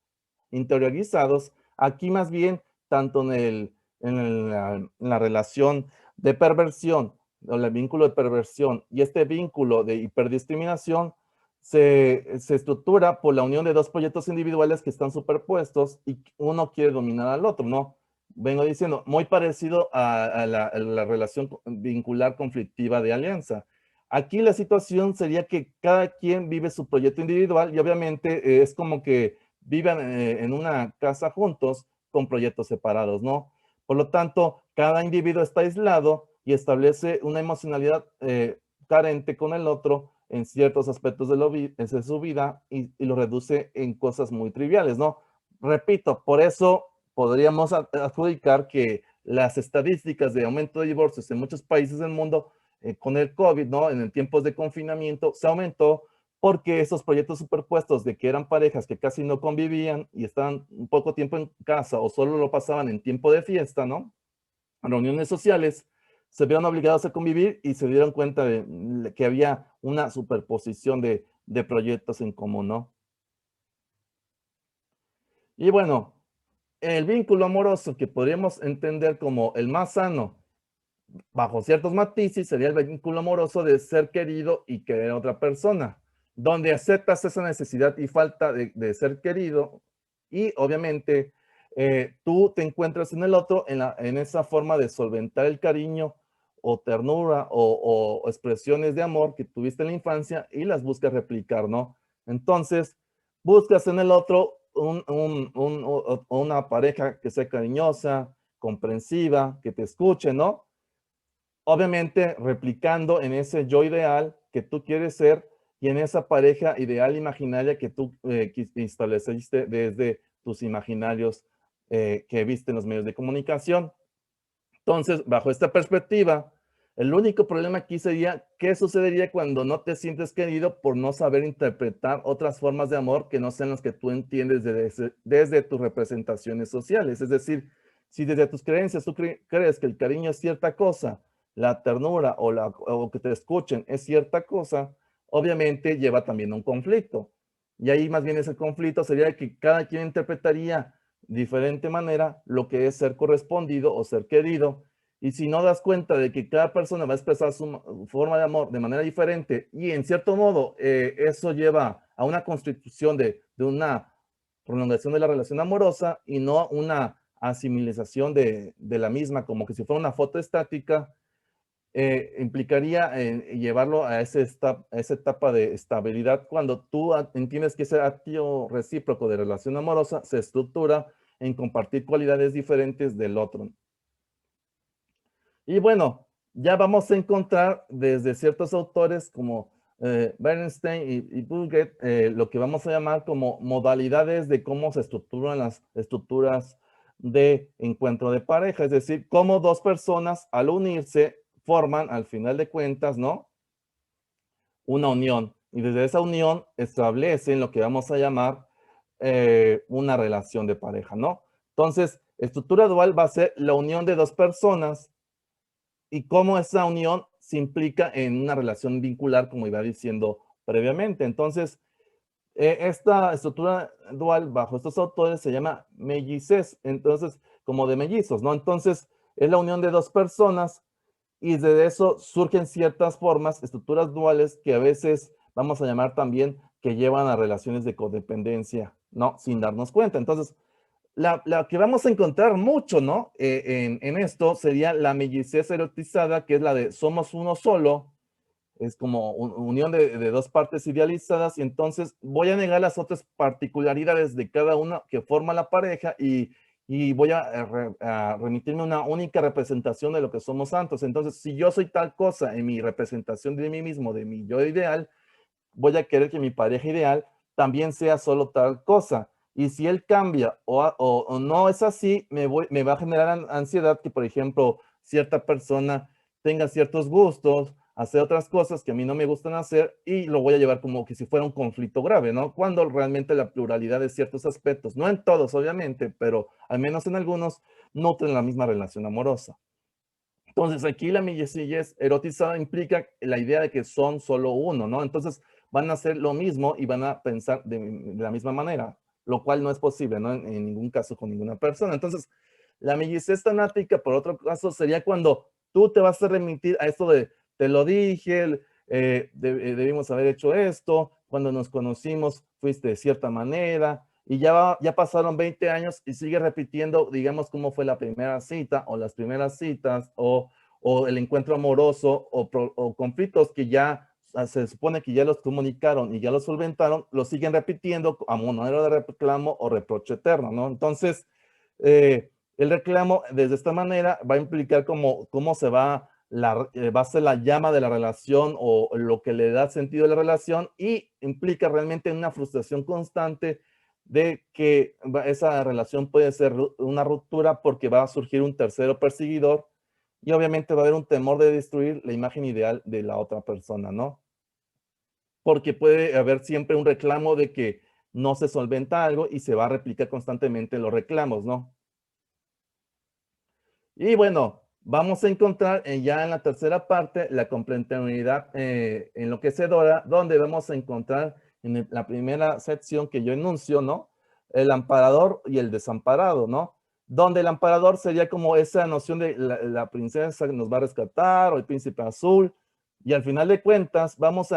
interiorizados. Aquí más bien, tanto en la relación de perversión o el vínculo de perversión y este vínculo de hiperdiscriminación se estructura por la unión de dos proyectos individuales que están superpuestos y uno quiere dominar al otro, ¿no? Vengo diciendo, muy parecido a la relación vincular conflictiva de alianza. Aquí la situación sería que cada quien vive su proyecto individual y obviamente es como que vivan en una casa juntos con proyectos separados, ¿no? Por lo tanto, cada individuo está aislado y establece una emocionalidad carente con el otro en ciertos aspectos de su vida y lo reduce en cosas muy triviales, ¿no? Repito, por eso podríamos adjudicar que las estadísticas de aumento de divorcios en muchos países del mundo con el COVID, ¿no? En el tiempos de confinamiento se aumentó porque esos proyectos superpuestos de que eran parejas que casi no convivían y estaban un poco tiempo en casa o solo lo pasaban en tiempo de fiesta, ¿no? Reuniones sociales, se vieron obligados a convivir y se dieron cuenta de que había una superposición de proyectos en común, ¿no? Y bueno, el vínculo amoroso que podríamos entender como el más sano, bajo ciertos matices, sería el vínculo amoroso de ser querido y querer a otra persona, donde aceptas esa necesidad y falta de ser querido y obviamente tú te encuentras en el otro en esa forma de solventar el cariño o ternura o expresiones de amor que tuviste en la infancia y las buscas replicar, ¿no? Entonces, buscas en el otro una pareja que sea cariñosa, comprensiva, que te escuche, ¿no? Obviamente replicando en ese yo ideal que tú quieres ser y en esa pareja ideal imaginaria que tú estableciste desde tus imaginarios que viste en los medios de comunicación. Entonces, bajo esta perspectiva, el único problema aquí sería qué sucedería cuando no te sientes querido por no saber interpretar otras formas de amor que no sean las que tú entiendes desde tus representaciones sociales. Es decir, si desde tus creencias tú crees que el cariño es cierta cosa, la ternura o que te escuchen es cierta cosa, obviamente lleva también a un conflicto. Y ahí más bien ese conflicto sería que cada quien interpretaría diferente manera lo que es ser correspondido o ser querido. Y si no das cuenta de que cada persona va a expresar su forma de amor de manera diferente y en cierto modo eso lleva a una constitución de una prolongación de la relación amorosa y no una asimilización de la misma, como que si fuera una foto estática, implicaría llevarlo a esa etapa de estabilidad cuando tú entiendes que ese acto recíproco de relación amorosa se estructura en compartir cualidades diferentes del otro. Y bueno, ya vamos a encontrar desde ciertos autores como Bernstein y Bulgett lo que vamos a llamar como modalidades de cómo se estructuran las estructuras de encuentro de pareja, es decir, cómo dos personas al unirse forman al final de cuentas, ¿no? Una unión. Y desde esa unión establecen lo que vamos a llamar una relación de pareja, ¿no? Entonces, estructura dual va a ser la unión de dos personas y cómo esa unión se implica en una relación vincular, como iba diciendo previamente. Entonces, esta estructura dual bajo estos autores se llama mellizez, entonces, como de mellizos, ¿no? Entonces, es la unión de dos personas y de eso surgen ciertas formas, estructuras duales que a veces vamos a llamar también que llevan a relaciones de codependencia, ¿no? Sin darnos cuenta. Entonces, la que vamos a encontrar mucho, ¿no? En esto sería la mellicez erotizada, que es la de somos uno solo, es como unión de dos partes idealizadas, y entonces voy a negar las otras particularidades de cada una que forma la pareja y voy a remitirme a una única representación de lo que somos santos. Entonces, si yo soy tal cosa en mi representación de mí mismo, de mi yo ideal, voy a querer que mi pareja ideal también sea solo tal cosa. Y si él cambia o no es así, me va a generar ansiedad que, por ejemplo, cierta persona tenga ciertos gustos, hacer otras cosas que a mí no me gustan hacer y lo voy a llevar como que si fuera un conflicto grave, ¿no? Cuando realmente la pluralidad de ciertos aspectos, no en todos obviamente, pero al menos en algunos, nutren la misma relación amorosa. Entonces aquí la mellizez erotizada implica la idea de que son solo uno, ¿no? Entonces van a hacer lo mismo y van a pensar de la misma manera, lo cual no es posible, ¿no? En ningún caso con ninguna persona. Entonces, la mellizez tanática, por otro caso, sería cuando tú te vas a remitir a esto de, te lo dije, debimos haber hecho esto, cuando nos conocimos fuiste de cierta manera, y ya pasaron 20 años y sigue repitiendo, digamos, cómo fue la primera cita o las primeras citas o el encuentro amoroso o conflictos que ya se supone que ya los comunicaron y ya los solventaron, lo siguen repitiendo a manera de reclamo o reproche eterno, ¿no? Entonces, el reclamo desde esta manera va a implicar cómo se va va a ser la llama de la relación o lo que le da sentido a la relación y implica realmente una frustración constante de que esa relación puede ser una ruptura porque va a surgir un tercero perseguidor y obviamente va a haber un temor de destruir la imagen ideal de la otra persona, ¿no? Porque puede haber siempre un reclamo de que no se solventa algo y se va a replicar constantemente los reclamos, ¿no? Y bueno, vamos a encontrar ya en la tercera parte la complementariedad enloquecedora, donde vamos a encontrar en la primera sección que yo enuncio, ¿no? El amparador y el desamparado, ¿no? Donde el amparador sería como esa noción de la princesa que nos va a rescatar o el príncipe azul, y al final de cuentas vamos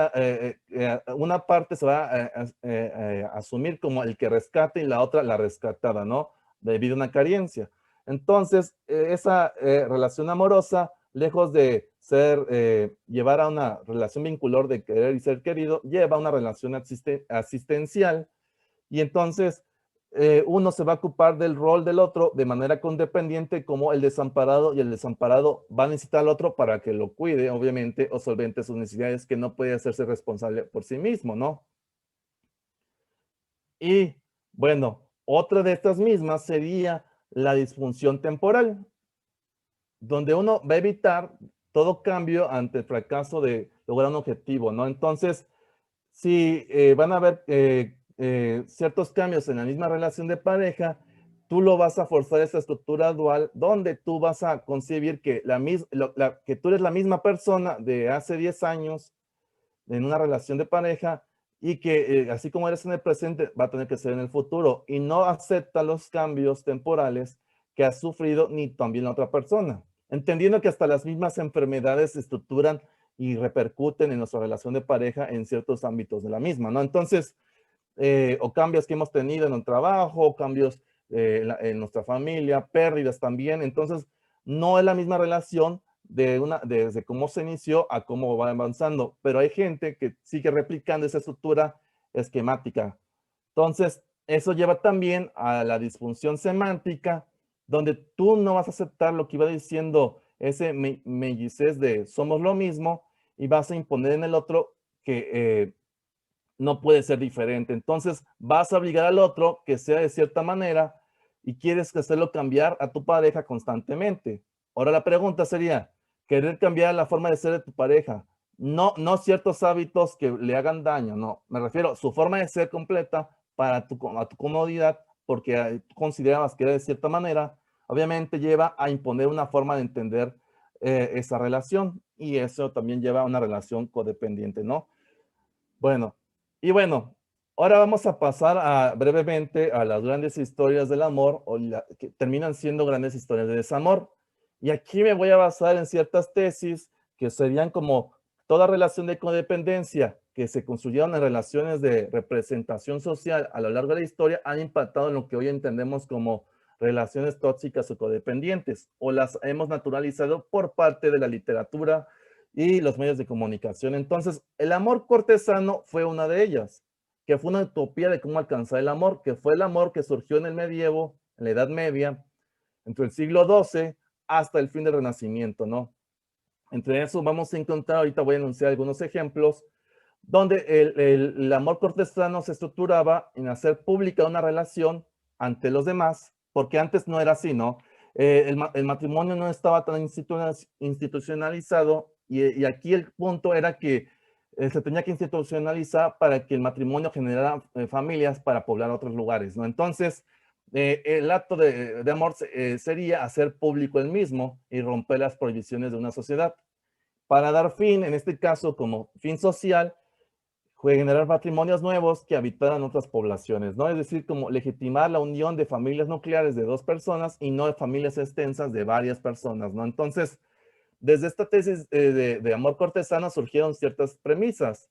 una parte se va a asumir como el que rescata y la otra la rescatada, ¿no? Debido a una carencia. Entonces, esa relación amorosa, lejos de llevar a una relación vincular de querer y ser querido, lleva a una relación asistencial y entonces uno se va a ocupar del rol del otro de manera condependiente como el desamparado y el desamparado va a necesitar al otro para que lo cuide, obviamente, o solvente sus necesidades que no puede hacerse responsable por sí mismo, ¿no? Y bueno, otra de estas mismas sería la disfunción temporal, donde uno va a evitar todo cambio ante el fracaso de lograr un objetivo, ¿no? Entonces, si van a haber ciertos cambios en la misma relación de pareja, tú lo vas a forzar esa estructura dual donde tú vas a concebir que, que tú eres la misma persona de hace 10 años en una relación de pareja y que así como eres en el presente, va a tener que ser en el futuro y no acepta los cambios temporales que ha sufrido ni también la otra persona. Entendiendo que hasta las mismas enfermedades se estructuran y repercuten en nuestra relación de pareja en ciertos ámbitos de la misma, ¿no? Entonces, o cambios que hemos tenido en el trabajo, cambios en nuestra familia, pérdidas también. Entonces, no es la misma relación desde cómo se inició a cómo va avanzando, pero hay gente que sigue replicando esa estructura esquemática. Entonces, eso lleva también a la disfunción semántica, donde tú no vas a aceptar lo que iba diciendo ese mellizez de somos lo mismo y vas a imponer en el otro que no puede ser diferente. Entonces vas a obligar al otro que sea de cierta manera y quieres hacerlo cambiar a tu pareja constantemente. Ahora la pregunta sería, querer cambiar la forma de ser de tu pareja, no ciertos hábitos que le hagan daño, no. Me refiero a su forma de ser completa para a tu comodidad porque considerabas que era de cierta manera, obviamente lleva a imponer una forma de entender esa relación, y eso también lleva a una relación codependiente, ¿no? Bueno, y bueno, ahora vamos a pasar brevemente a las grandes historias del amor, que terminan siendo grandes historias de desamor. Y aquí me voy a basar en ciertas tesis que serían como toda relación de codependencia que se construyeron en relaciones de representación social a lo largo de la historia han impactado en lo que hoy entendemos como relaciones tóxicas o codependientes, o las hemos naturalizado por parte de la literatura y los medios de comunicación. Entonces, el amor cortesano fue una de ellas, que fue una utopía de cómo alcanzar el amor, que fue el amor que surgió en el medievo, en la Edad Media, entre el siglo XII hasta el fin del Renacimiento, ¿no? Entre eso vamos a encontrar, ahorita voy a anunciar algunos ejemplos, donde el amor cortesano se estructuraba en hacer pública una relación ante los demás, porque antes no era así, ¿no? El matrimonio no estaba tan institucionalizado, y aquí el punto era que se tenía que institucionalizar para que el matrimonio generara familias para poblar otros lugares, ¿no? Entonces, el acto de amor sería hacer público el mismo y romper las prohibiciones de una sociedad. Para dar fin, en este caso, como fin social, generar matrimonios nuevos que habitaran otras poblaciones, ¿no? Es decir, como legitimar la unión de familias nucleares de dos personas y no de familias extensas de varias personas, ¿no? Entonces, desde esta tesis de amor cortesano surgieron ciertas premisas.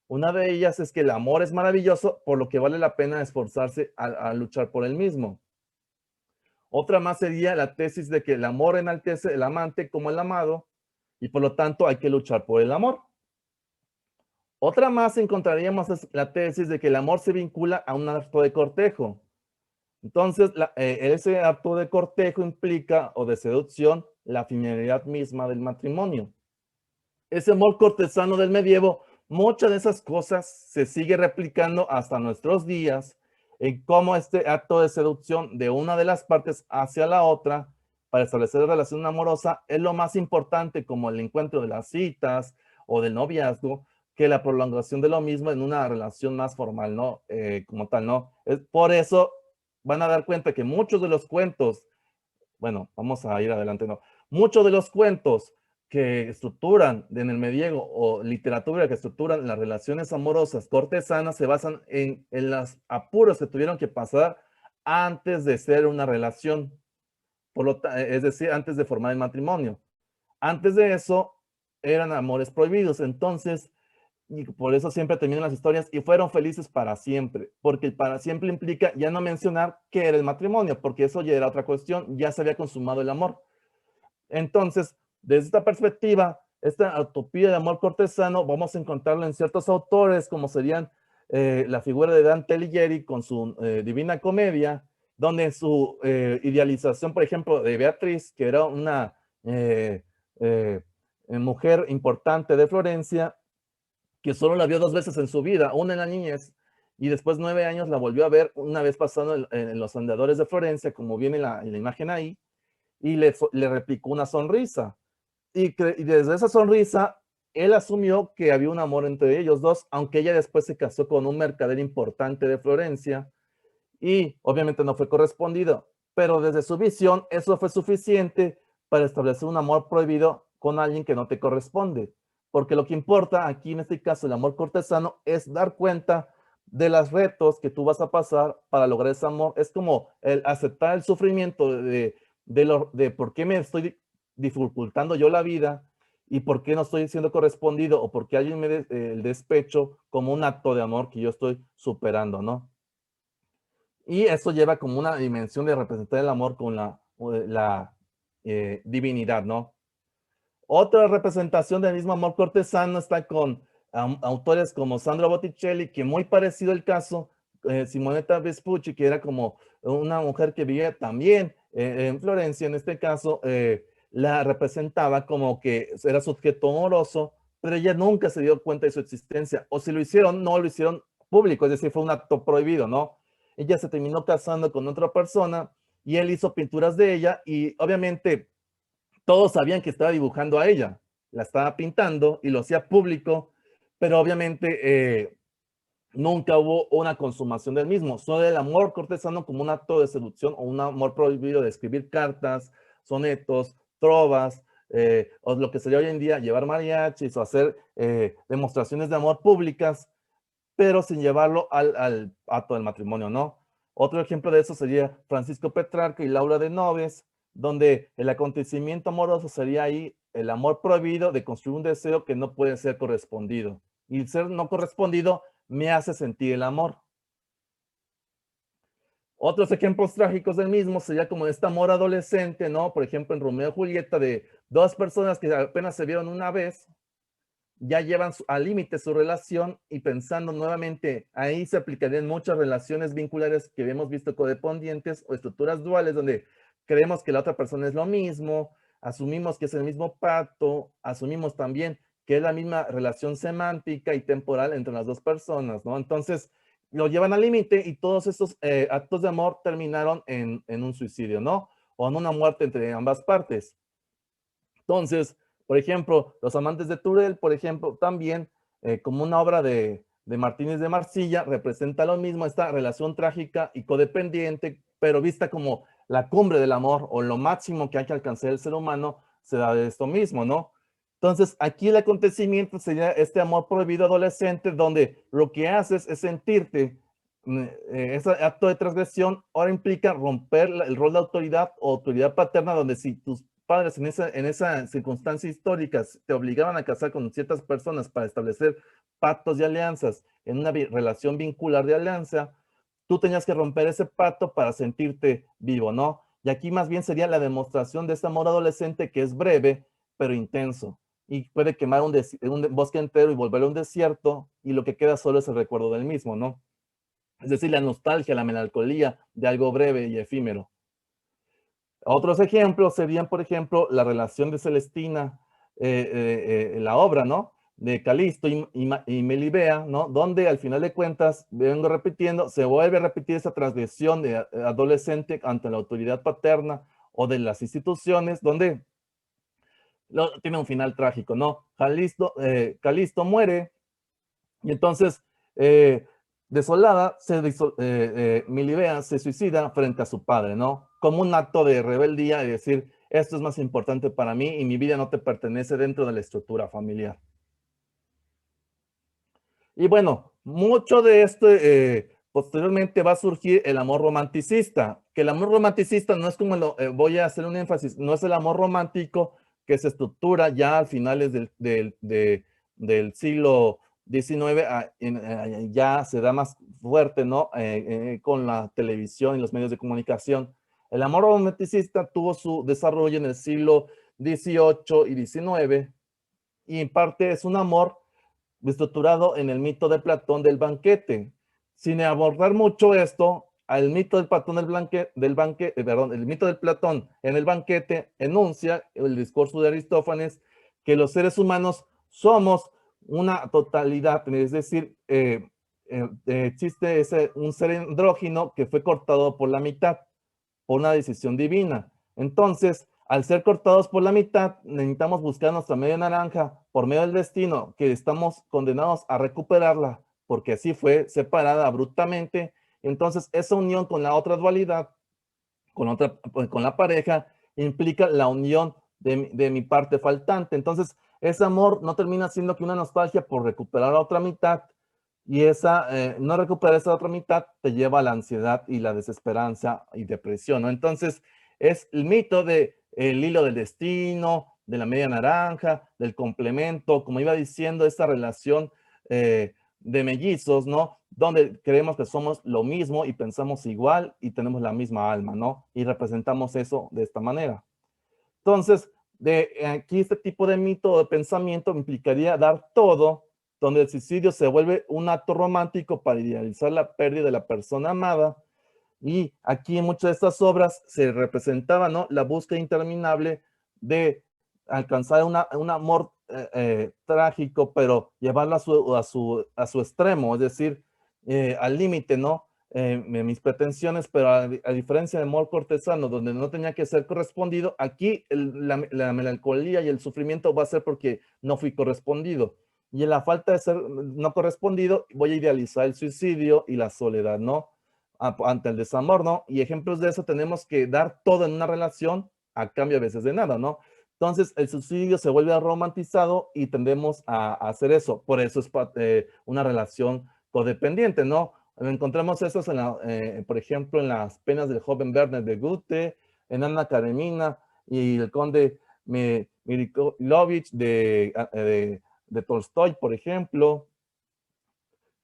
Una de ellas es que el amor es maravilloso, por lo que vale la pena esforzarse a luchar por el mismo. Otra más sería la tesis de que el amor enaltece el amante como el amado, y por lo tanto hay que luchar por el amor. Otra más encontraríamos es la tesis de que el amor se vincula a un acto de cortejo. Entonces, ese acto de cortejo implica, o de seducción, la finalidad misma del matrimonio. Ese amor cortesano del medievo, muchas de esas cosas se sigue replicando hasta nuestros días, en cómo este acto de seducción de una de las partes hacia la otra para establecer relación amorosa es lo más importante, como el encuentro de las citas o del noviazgo, que la prolongación de lo mismo en una relación más formal, ¿no? Como tal, ¿no? Es por eso van a dar cuenta que muchos de los cuentos, bueno, vamos a ir adelante, ¿no? Muchos de los cuentos que estructuran en el medievo, o literatura que estructuran las relaciones amorosas cortesanas, se basan en los apuros que tuvieron que pasar antes de ser una relación, es decir, antes de formar el matrimonio. Antes de eso eran amores prohibidos, entonces, y por eso siempre terminan las historias y fueron felices para siempre, porque el para siempre implica ya no mencionar qué era el matrimonio, porque eso ya era otra cuestión, ya se había consumado el amor. Entonces, desde esta perspectiva, esta utopía de amor cortesano vamos a encontrarlo en ciertos autores, como serían la figura de Dante Alighieri con su Divina Comedia, donde su idealización, por ejemplo, de Beatriz, que era una mujer importante de Florencia, que solo la vio 2 veces en su vida, una en la niñez, y después 9 años la volvió a ver una vez pasando en los andadores de Florencia, como viene en la imagen ahí, y le replicó una sonrisa. Y desde esa sonrisa, él asumió que había un amor entre ellos dos, aunque ella después se casó con un mercader importante de Florencia, y obviamente no fue correspondido, pero desde su visión eso fue suficiente para establecer un amor prohibido con alguien que no te corresponde, porque lo que importa aquí en este caso el amor cortesano es dar cuenta de los retos que tú vas a pasar para lograr ese amor. Es como el aceptar el sufrimiento de por qué me estoy dificultando yo la vida y por qué no estoy siendo correspondido, o por qué alguien me el despecho como un acto de amor que yo estoy superando, ¿no? Y eso lleva como una dimensión de representar el amor con la divinidad, ¿no? Otra representación del mismo amor cortesano está con autores como Sandro Botticelli, que muy parecido el caso, Simonetta Vespucci, que era como una mujer que vivía también en Florencia, en este caso, la representaba como que era sujeto amoroso, pero ella nunca se dio cuenta de su existencia, o si lo hicieron, no lo hicieron público, es decir, fue un acto prohibido, ¿no? Ella se terminó casando con otra persona y él hizo pinturas de ella, y obviamente todos sabían que estaba dibujando a ella, la estaba pintando y lo hacía público, pero obviamente nunca hubo una consumación del mismo. Solo el amor cortesano como un acto de seducción o un amor prohibido de escribir cartas, sonetos, trovas, o lo que sería hoy en día llevar mariachis o hacer demostraciones de amor públicas, pero sin llevarlo al acto del matrimonio, ¿no? Otro ejemplo de eso sería Francisco Petrarca y Laura de Noves, donde el acontecimiento amoroso sería ahí el amor prohibido de construir un deseo que no puede ser correspondido. Y el ser no correspondido me hace sentir el amor. Otros ejemplos trágicos del mismo sería como este amor adolescente, ¿no? Por ejemplo, en Romeo y Julieta, de dos personas que apenas se vieron una vez, ya llevan al límite su relación y pensando nuevamente, ahí se aplicarían muchas relaciones vinculares que hemos visto codependientes o estructuras duales donde creemos que la otra persona es lo mismo, asumimos que es el mismo pacto, asumimos también que es la misma relación semántica y temporal entre las dos personas, ¿no? Entonces, lo llevan al límite y todos estos actos de amor terminaron en un suicidio, ¿no? O en una muerte entre ambas partes. Entonces, por ejemplo, Los amantes de Turel, por ejemplo, también como una obra de Martínez de Marsilla, representa lo mismo, esta relación trágica y codependiente, pero vista como la cumbre del amor o lo máximo que hay que alcanzar el ser humano, se da de esto mismo, ¿no? Entonces, aquí el acontecimiento sería este amor prohibido adolescente, donde lo que haces es sentirte, ese acto de transgresión ahora implica romper el rol de autoridad o autoridad paterna, donde si tus padres en esa circunstancia histórica te obligaban a casar con ciertas personas para establecer pactos y alianzas en una relación vincular de alianza, tú tenías que romper ese pacto para sentirte vivo, ¿no? Y aquí más bien sería la demostración de este amor adolescente que es breve, pero intenso. Y puede quemar un bosque entero y volverlo un desierto, y lo que queda solo es el recuerdo del mismo, ¿no? Es decir, la nostalgia, la melancolía de algo breve y efímero. Otros ejemplos serían, por ejemplo, la relación de Celestina, la obra, ¿no? De Calisto y Melibea, ¿no? Donde al final de cuentas, vengo repitiendo, se vuelve a repetir esa transgresión de adolescente ante la autoridad paterna o de las instituciones, donde tiene un final trágico, ¿no? Calisto muere y entonces, desolada, Milivea se suicida frente a su padre, ¿no? Como un acto de rebeldía y decir, esto es más importante para mí y mi vida no te pertenece dentro de la estructura familiar. Y bueno, mucho de esto, posteriormente va a surgir el amor romanticista, que el amor romanticista no es como, voy a hacer un énfasis, no es el amor romántico que se estructura ya a finales del siglo XIX, ya se da más fuerte, ¿no? Con la televisión y los medios de comunicación. El amor romanticista tuvo su desarrollo en el siglo XVIII y XIX, y en parte es un amor estructurado en el mito de Platón del banquete. Sin abordar mucho esto, el mito del Platón el mito del Platón en el banquete enuncia el discurso de Aristófanes que los seres humanos somos una totalidad, es decir, existe un ser andrógino que fue cortado por la mitad por una decisión divina. Entonces, al ser cortados por la mitad, necesitamos buscar nuestra media naranja por medio del destino, que estamos condenados a recuperarla, porque así fue separada abruptamente. Entonces, esa unión con la otra dualidad, con la pareja, implica la unión de mi parte faltante. Entonces, ese amor no termina siendo que una nostalgia por recuperar la otra mitad, y no recuperar esa otra mitad te lleva a la ansiedad y la desesperanza y depresión, ¿no? Entonces, es el mito del hilo del destino, de la media naranja, del complemento, como iba diciendo, esta relación de mellizos, ¿no? Donde creemos que somos lo mismo y pensamos igual y tenemos la misma alma, ¿no? Y representamos eso de esta manera. Entonces, aquí este tipo de mito o de pensamiento implicaría dar todo, donde el suicidio se vuelve un acto romántico para idealizar la pérdida de la persona amada. Y aquí en muchas de estas obras se representaba, ¿no?, la búsqueda interminable de alcanzar un amor trágico, pero llevarlo a su extremo, es decir, al límite, ¿no? Mis pretensiones, pero a diferencia de amor cortesano, donde no tenía que ser correspondido, aquí la melancolía y el sufrimiento va a ser porque no fui correspondido. Y en la falta de ser no correspondido, voy a idealizar el suicidio y la soledad, ¿no? Ante el desamor, ¿no? Y ejemplos de eso tenemos que dar todo en una relación a cambio a veces de nada, ¿no? Entonces el suicidio se vuelve romantizado y tendemos a hacer eso. Por eso es una relación codependiente, ¿no? Encontramos eso, por ejemplo, en las penas del joven Werner de Goethe, en Ana Karenina y el conde Mirikovich de Tolstoy, por ejemplo.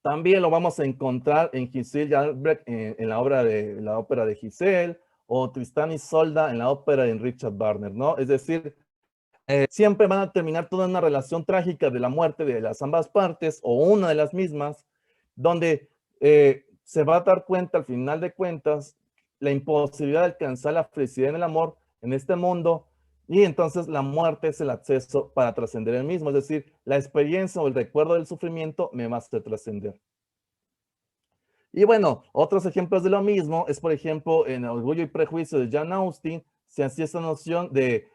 También lo vamos a encontrar en Giselle y Albrecht en la ópera de Giselle, o Tristán y Solda en la ópera de Richard Wagner, ¿no? Es decir, siempre van a terminar toda una relación trágica de la muerte de las ambas partes, o una de las mismas, donde se va a dar cuenta al final de cuentas la imposibilidad de alcanzar la felicidad en el amor en este mundo, y entonces la muerte es el acceso para trascender el mismo, es decir, la experiencia o el recuerdo del sufrimiento me va a hacer trascender. Y bueno, otros ejemplos de lo mismo es, por ejemplo, en Orgullo y Prejuicio de Jane Austen, se hacía esta noción de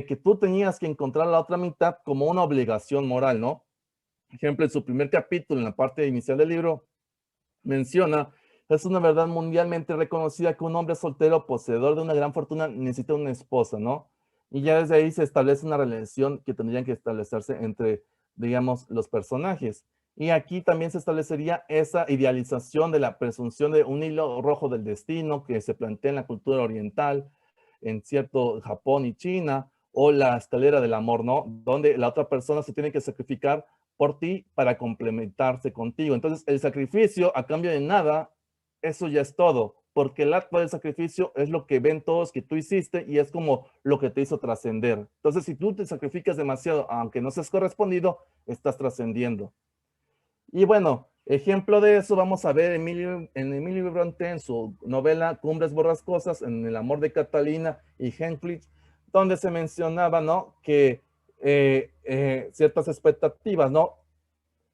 que tú tenías que encontrar la otra mitad como una obligación moral, ¿no? Por ejemplo, en su primer capítulo, en la parte inicial del libro, menciona, es una verdad mundialmente reconocida que un hombre soltero poseedor de una gran fortuna necesita una esposa, ¿no? Y ya desde ahí se establece una relación que tendrían que establecerse entre, digamos, los personajes. Y aquí también se establecería esa idealización de la presunción de un hilo rojo del destino que se plantea en la cultura oriental, en cierto Japón y China, o la escalera del amor, ¿no? Donde la otra persona se tiene que sacrificar por ti para complementarse contigo. Entonces, el sacrificio a cambio de nada, eso ya es todo, porque el acto del sacrificio es lo que ven todos que tú hiciste y es como lo que te hizo trascender. Entonces, si tú te sacrificas demasiado, aunque no seas correspondido, estás trascendiendo. Y bueno, ejemplo de eso vamos a ver en Emilio Brontë en su novela Cumbres Borrascosas, en El amor de Catalina y Heathcliff, donde se mencionaba, ¿no? Que ciertas expectativas, ¿no?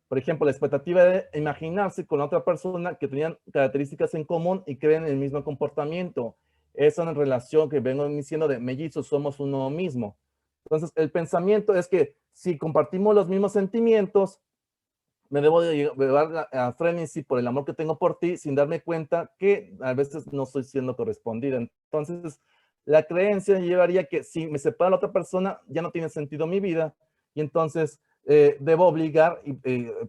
Por ejemplo, la expectativa de imaginarse con otra persona que tenían características en común y creen el mismo comportamiento. Esa es una relación que vengo diciendo de mellizos, somos uno mismo. Entonces, el pensamiento es que si compartimos los mismos sentimientos, me debo de llevar a frenesí por el amor que tengo por ti sin darme cuenta que a veces no estoy siendo correspondida. Entonces, la creencia llevaría que si me separa la otra persona, ya no tiene sentido mi vida y entonces debo obligar y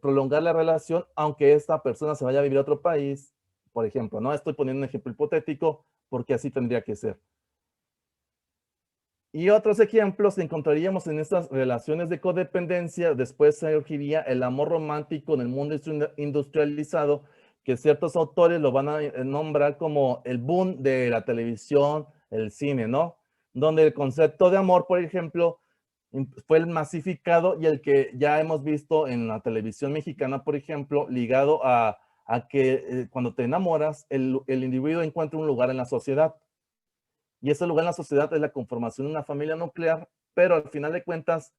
prolongar la relación aunque esta persona se vaya a vivir a otro país, por ejemplo, ¿no? Estoy poniendo un ejemplo hipotético porque así tendría que ser. Y otros ejemplos encontraríamos en estas relaciones de codependencia. Después surgiría el amor romántico en el mundo industrializado, que ciertos autores lo van a nombrar como el boom de la televisión, el cine, ¿no? Donde el concepto de amor, por ejemplo, fue el masificado y el que ya hemos visto en la televisión mexicana, por ejemplo, ligado a que cuando te enamoras, el individuo encuentra un lugar en la sociedad. Y ese lugar en la sociedad es la conformación de una familia nuclear, pero al final de cuentas,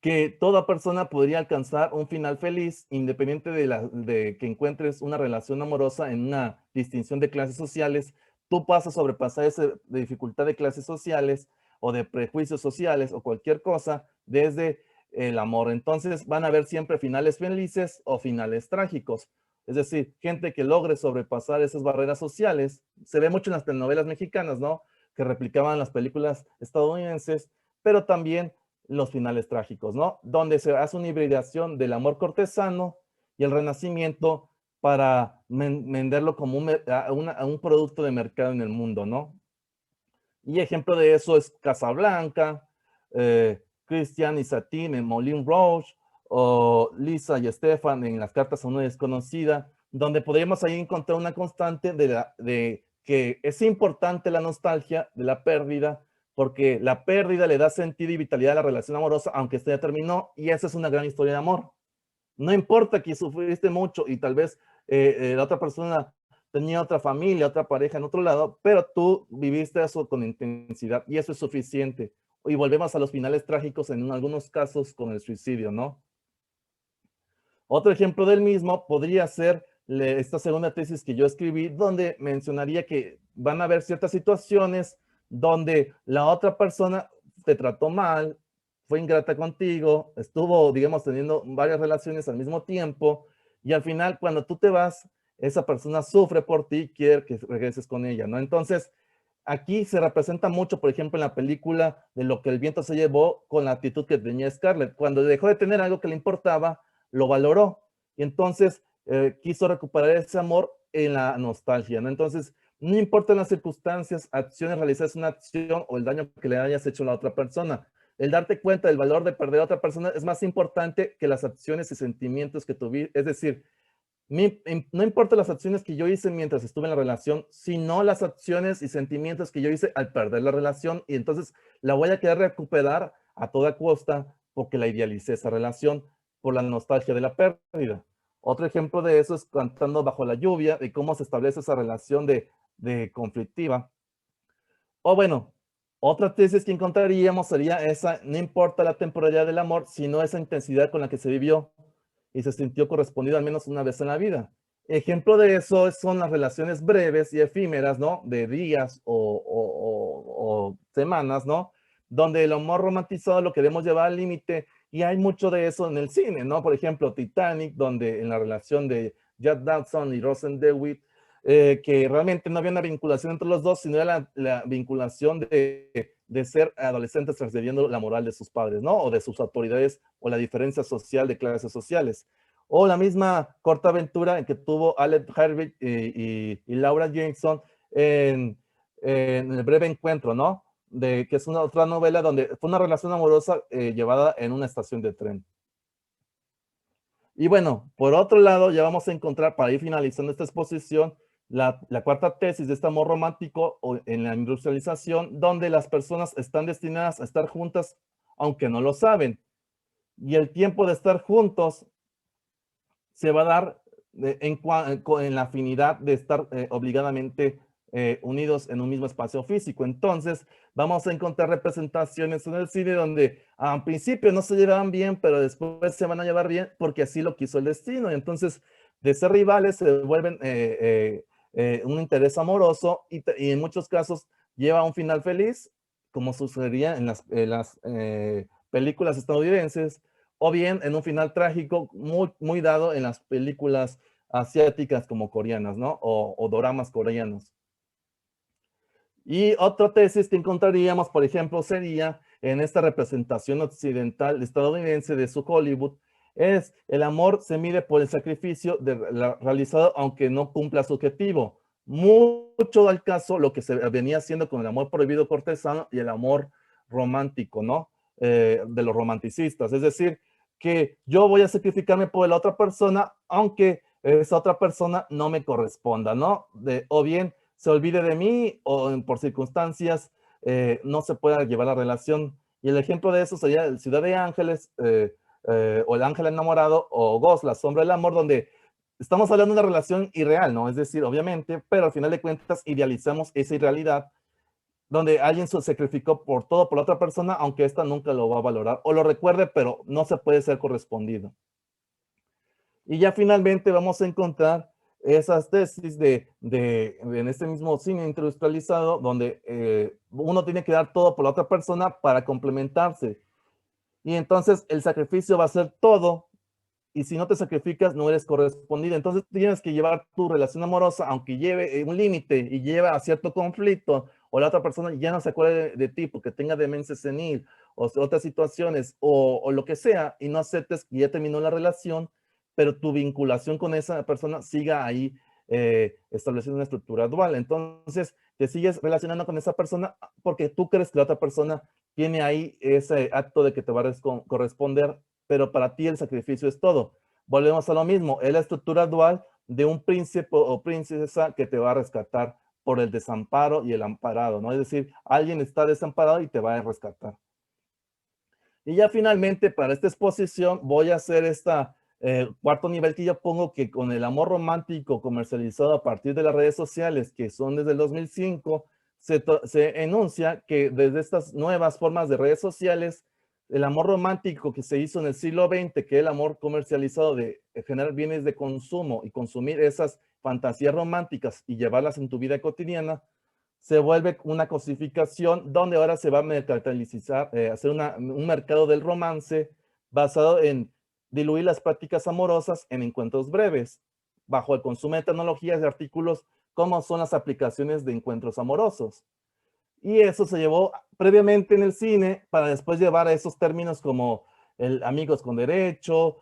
que toda persona podría alcanzar un final feliz, independiente de que encuentres una relación amorosa en una distinción de clases sociales, tú pasas a sobrepasar esa dificultad de clases sociales o de prejuicios sociales o cualquier cosa desde el amor. Entonces van a haber siempre finales felices o finales trágicos. Es decir, gente que logre sobrepasar esas barreras sociales. Se ve mucho en las telenovelas mexicanas, ¿no? Que replicaban las películas estadounidenses, pero también los finales trágicos, ¿no? Donde se hace una hibridación del amor cortesano y el renacimiento para venderlo como un producto de mercado en el mundo, ¿no? Y ejemplo de eso es Casablanca, Christian y Satin en Moulin Rouge, o Lisa y Stefan en Las cartas a una desconocida, donde podríamos ahí encontrar una constante de que es importante la nostalgia de la pérdida, porque la pérdida le da sentido y vitalidad a la relación amorosa, aunque esta ya terminó, y esa es una gran historia de amor. No importa que sufriste mucho y tal vez la otra persona tenía otra familia, otra pareja en otro lado, pero tú viviste eso con intensidad y eso es suficiente. Y volvemos a los finales trágicos en algunos casos con el suicidio, ¿no? Otro ejemplo del mismo podría ser esta segunda tesis que yo escribí, donde mencionaría que van a haber ciertas situaciones donde la otra persona te trató mal, fue ingrata contigo, estuvo, digamos, teniendo varias relaciones al mismo tiempo, y al final, cuando tú te vas, esa persona sufre por ti, quiere que regreses con ella, ¿no? Entonces, aquí se representa mucho, por ejemplo, en la película de Lo que el viento se llevó, con la actitud que tenía Scarlett. Cuando dejó de tener algo que le importaba, lo valoró. Y entonces quiso recuperar ese amor en la nostalgia, ¿no? Entonces, no importan las circunstancias, acciones, realizadas una acción o el daño que le hayas hecho a la otra persona. El darte cuenta del valor de perder a otra persona es más importante que las acciones y sentimientos que tuviste. Es decir, no importa las acciones que yo hice mientras estuve en la relación, sino las acciones y sentimientos que yo hice al perder la relación, y entonces la voy a querer recuperar a toda costa porque la idealicé esa relación por la nostalgia de la pérdida. Otro ejemplo de eso es Cantando bajo la lluvia, y cómo se establece esa relación de conflictiva. O bueno, otra tesis que encontraríamos sería esa: no importa la temporalidad del amor, sino esa intensidad con la que se vivió y se sintió correspondido al menos una vez en la vida. Ejemplo de eso son las relaciones breves y efímeras, ¿no? De días o semanas, ¿no? Donde el amor romantizado lo queremos llevar al límite, y hay mucho de eso en el cine, ¿no? Por ejemplo, Titanic, donde en la relación de Jack Dawson y Rosen DeWitt, que realmente no había una vinculación entre los dos, sino la vinculación de ser adolescentes transgrediendo la moral de sus padres, ¿no? O de sus autoridades, o la diferencia social de clases sociales. O la misma corta aventura en que tuvo Alec Harvey y Laura Jameson en El breve encuentro, ¿no? Que es una otra novela donde fue una relación amorosa llevada en una estación de tren. Y bueno, por otro lado, ya vamos a encontrar, para ir finalizando esta exposición, la cuarta tesis de este amor romántico en la industrialización, donde las personas están destinadas a estar juntas aunque no lo saben. Y el tiempo de estar juntos se va a dar en la afinidad de estar obligadamente unidos en un mismo espacio físico. Entonces, vamos a encontrar representaciones en el cine donde al principio no se llevaban bien, pero después se van a llevar bien porque así lo quiso el destino. Y entonces, de ser rivales se vuelven un interés amoroso, y en muchos casos lleva a un final feliz, como sucedería en las películas estadounidenses, o bien en un final trágico muy dado en las películas asiáticas como coreanas, ¿no? O doramas coreanos. Y otra tesis que encontraríamos, por ejemplo, sería en esta representación occidental estadounidense de su Hollywood, es: el amor se mide por el sacrificio realizado aunque no cumpla su objetivo. Mucho al caso lo que se venía haciendo con el amor prohibido cortesano y el amor romántico, ¿no? De los romanticistas. Es decir, que yo voy a sacrificarme por la otra persona, aunque esa otra persona no me corresponda, ¿no? O bien se olvide de mí, o por circunstancias no se pueda llevar la relación. Y el ejemplo de eso sería el Ciudad de Ángeles, o El ángel enamorado, o Ghost, la sombra del amor, donde estamos hablando de una relación irreal, ¿no? Es decir, obviamente, pero al final de cuentas idealizamos esa irrealidad, donde alguien se sacrificó por todo por la otra persona, aunque ésta nunca lo va a valorar o lo recuerde, pero no se puede ser correspondido. Y ya finalmente vamos a encontrar esas tesis en este mismo cine industrializado, donde uno tiene que dar todo por la otra persona para complementarse. Y entonces el sacrificio va a ser todo, y si no te sacrificas no eres correspondido. Entonces tienes que llevar tu relación amorosa, aunque lleve un límite y lleve a cierto conflicto, o la otra persona ya no se acuerde de ti porque tenga demencia senil o otras situaciones, o lo que sea, y no aceptes que ya terminó la relación, pero tu vinculación con esa persona siga ahí estableciendo una estructura dual. Entonces te sigues relacionando con esa persona porque tú crees que la otra persona tiene ahí ese acto de que te va a corresponder, pero para ti el sacrificio es todo. Volvemos a lo mismo, es la estructura dual de un príncipe o princesa que te va a rescatar por el desamparo y el amparado, ¿no? Es decir, alguien está desamparado y te va a rescatar. Y ya finalmente, para esta exposición, voy a hacer cuarto nivel que yo pongo, que con el amor romántico comercializado a partir de las redes sociales, que son desde el 2005, se enuncia que desde estas nuevas formas de redes sociales, el amor romántico que se hizo en el siglo XX, que es el amor comercializado de generar bienes de consumo y consumir esas fantasías románticas y llevarlas en tu vida cotidiana, se vuelve una cosificación donde ahora se va a mercantilizar, hacer un mercado del romance basado en diluir las prácticas amorosas en encuentros breves, bajo el consumo de tecnologías y artículos como son las aplicaciones de encuentros amorosos. Y eso se llevó previamente en el cine para después llevar a esos términos como el amigos con derecho,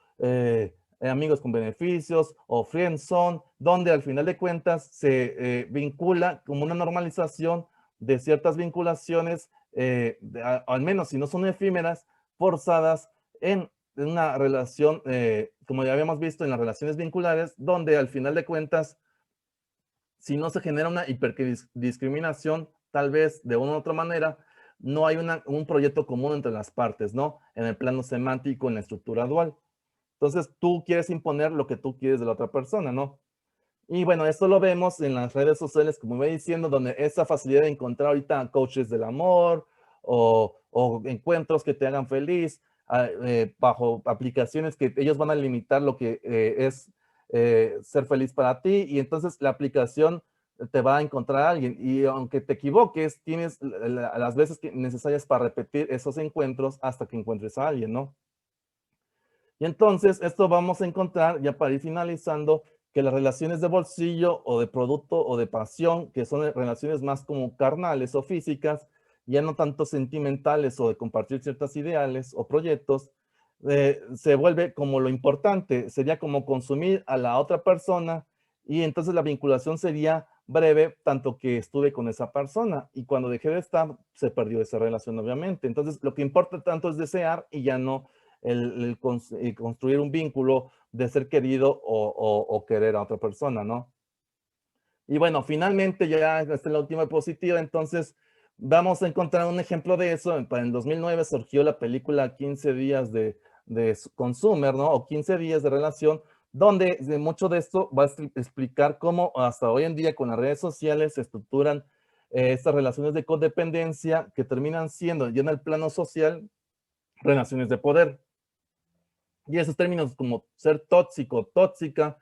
amigos con beneficios o friendzone, donde al final de cuentas se vincula como una normalización de ciertas vinculaciones, al menos si no son efímeras, forzadas en una relación, como ya habíamos visto en las relaciones vinculares, donde al final de cuentas, si no se genera una hiperdiscriminación, tal vez de una u otra manera, no hay un proyecto común entre las partes, ¿no? En el plano semántico, en la estructura dual. Entonces, tú quieres imponer lo que tú quieres de la otra persona, ¿no? Y bueno, esto lo vemos en las redes sociales, como iba diciendo, donde esa facilidad de encontrar ahorita coaches del amor o encuentros que te hagan feliz, bajo aplicaciones que ellos van a limitar lo que es ser feliz para ti, y entonces la aplicación te va a encontrar a alguien, y aunque te equivoques, tienes las veces necesarias para repetir esos encuentros hasta que encuentres a alguien, ¿no? Y entonces esto vamos a encontrar, ya para ir finalizando, que las relaciones de bolsillo o de producto o de pasión, que son relaciones más como carnales o físicas, ya no tanto sentimentales o de compartir ciertos ideales o proyectos, se vuelve como lo importante, sería como consumir a la otra persona, y entonces la vinculación sería breve, tanto que estuve con esa persona, y cuando dejé de estar, se perdió esa relación, obviamente. Entonces, lo que importa tanto es desear y ya no construir un vínculo de ser querido o querer a otra persona, ¿no? Y bueno, finalmente ya esta es la última diapositiva, entonces vamos a encontrar un ejemplo de eso. En 2009 surgió la película 15 días de Consumer, ¿no? O 15 días de relación, donde mucho de esto va a explicar cómo hasta hoy en día con las redes sociales se estructuran estas relaciones de codependencia que terminan siendo ya en el plano social relaciones de poder. Y esos términos como ser tóxico, tóxica,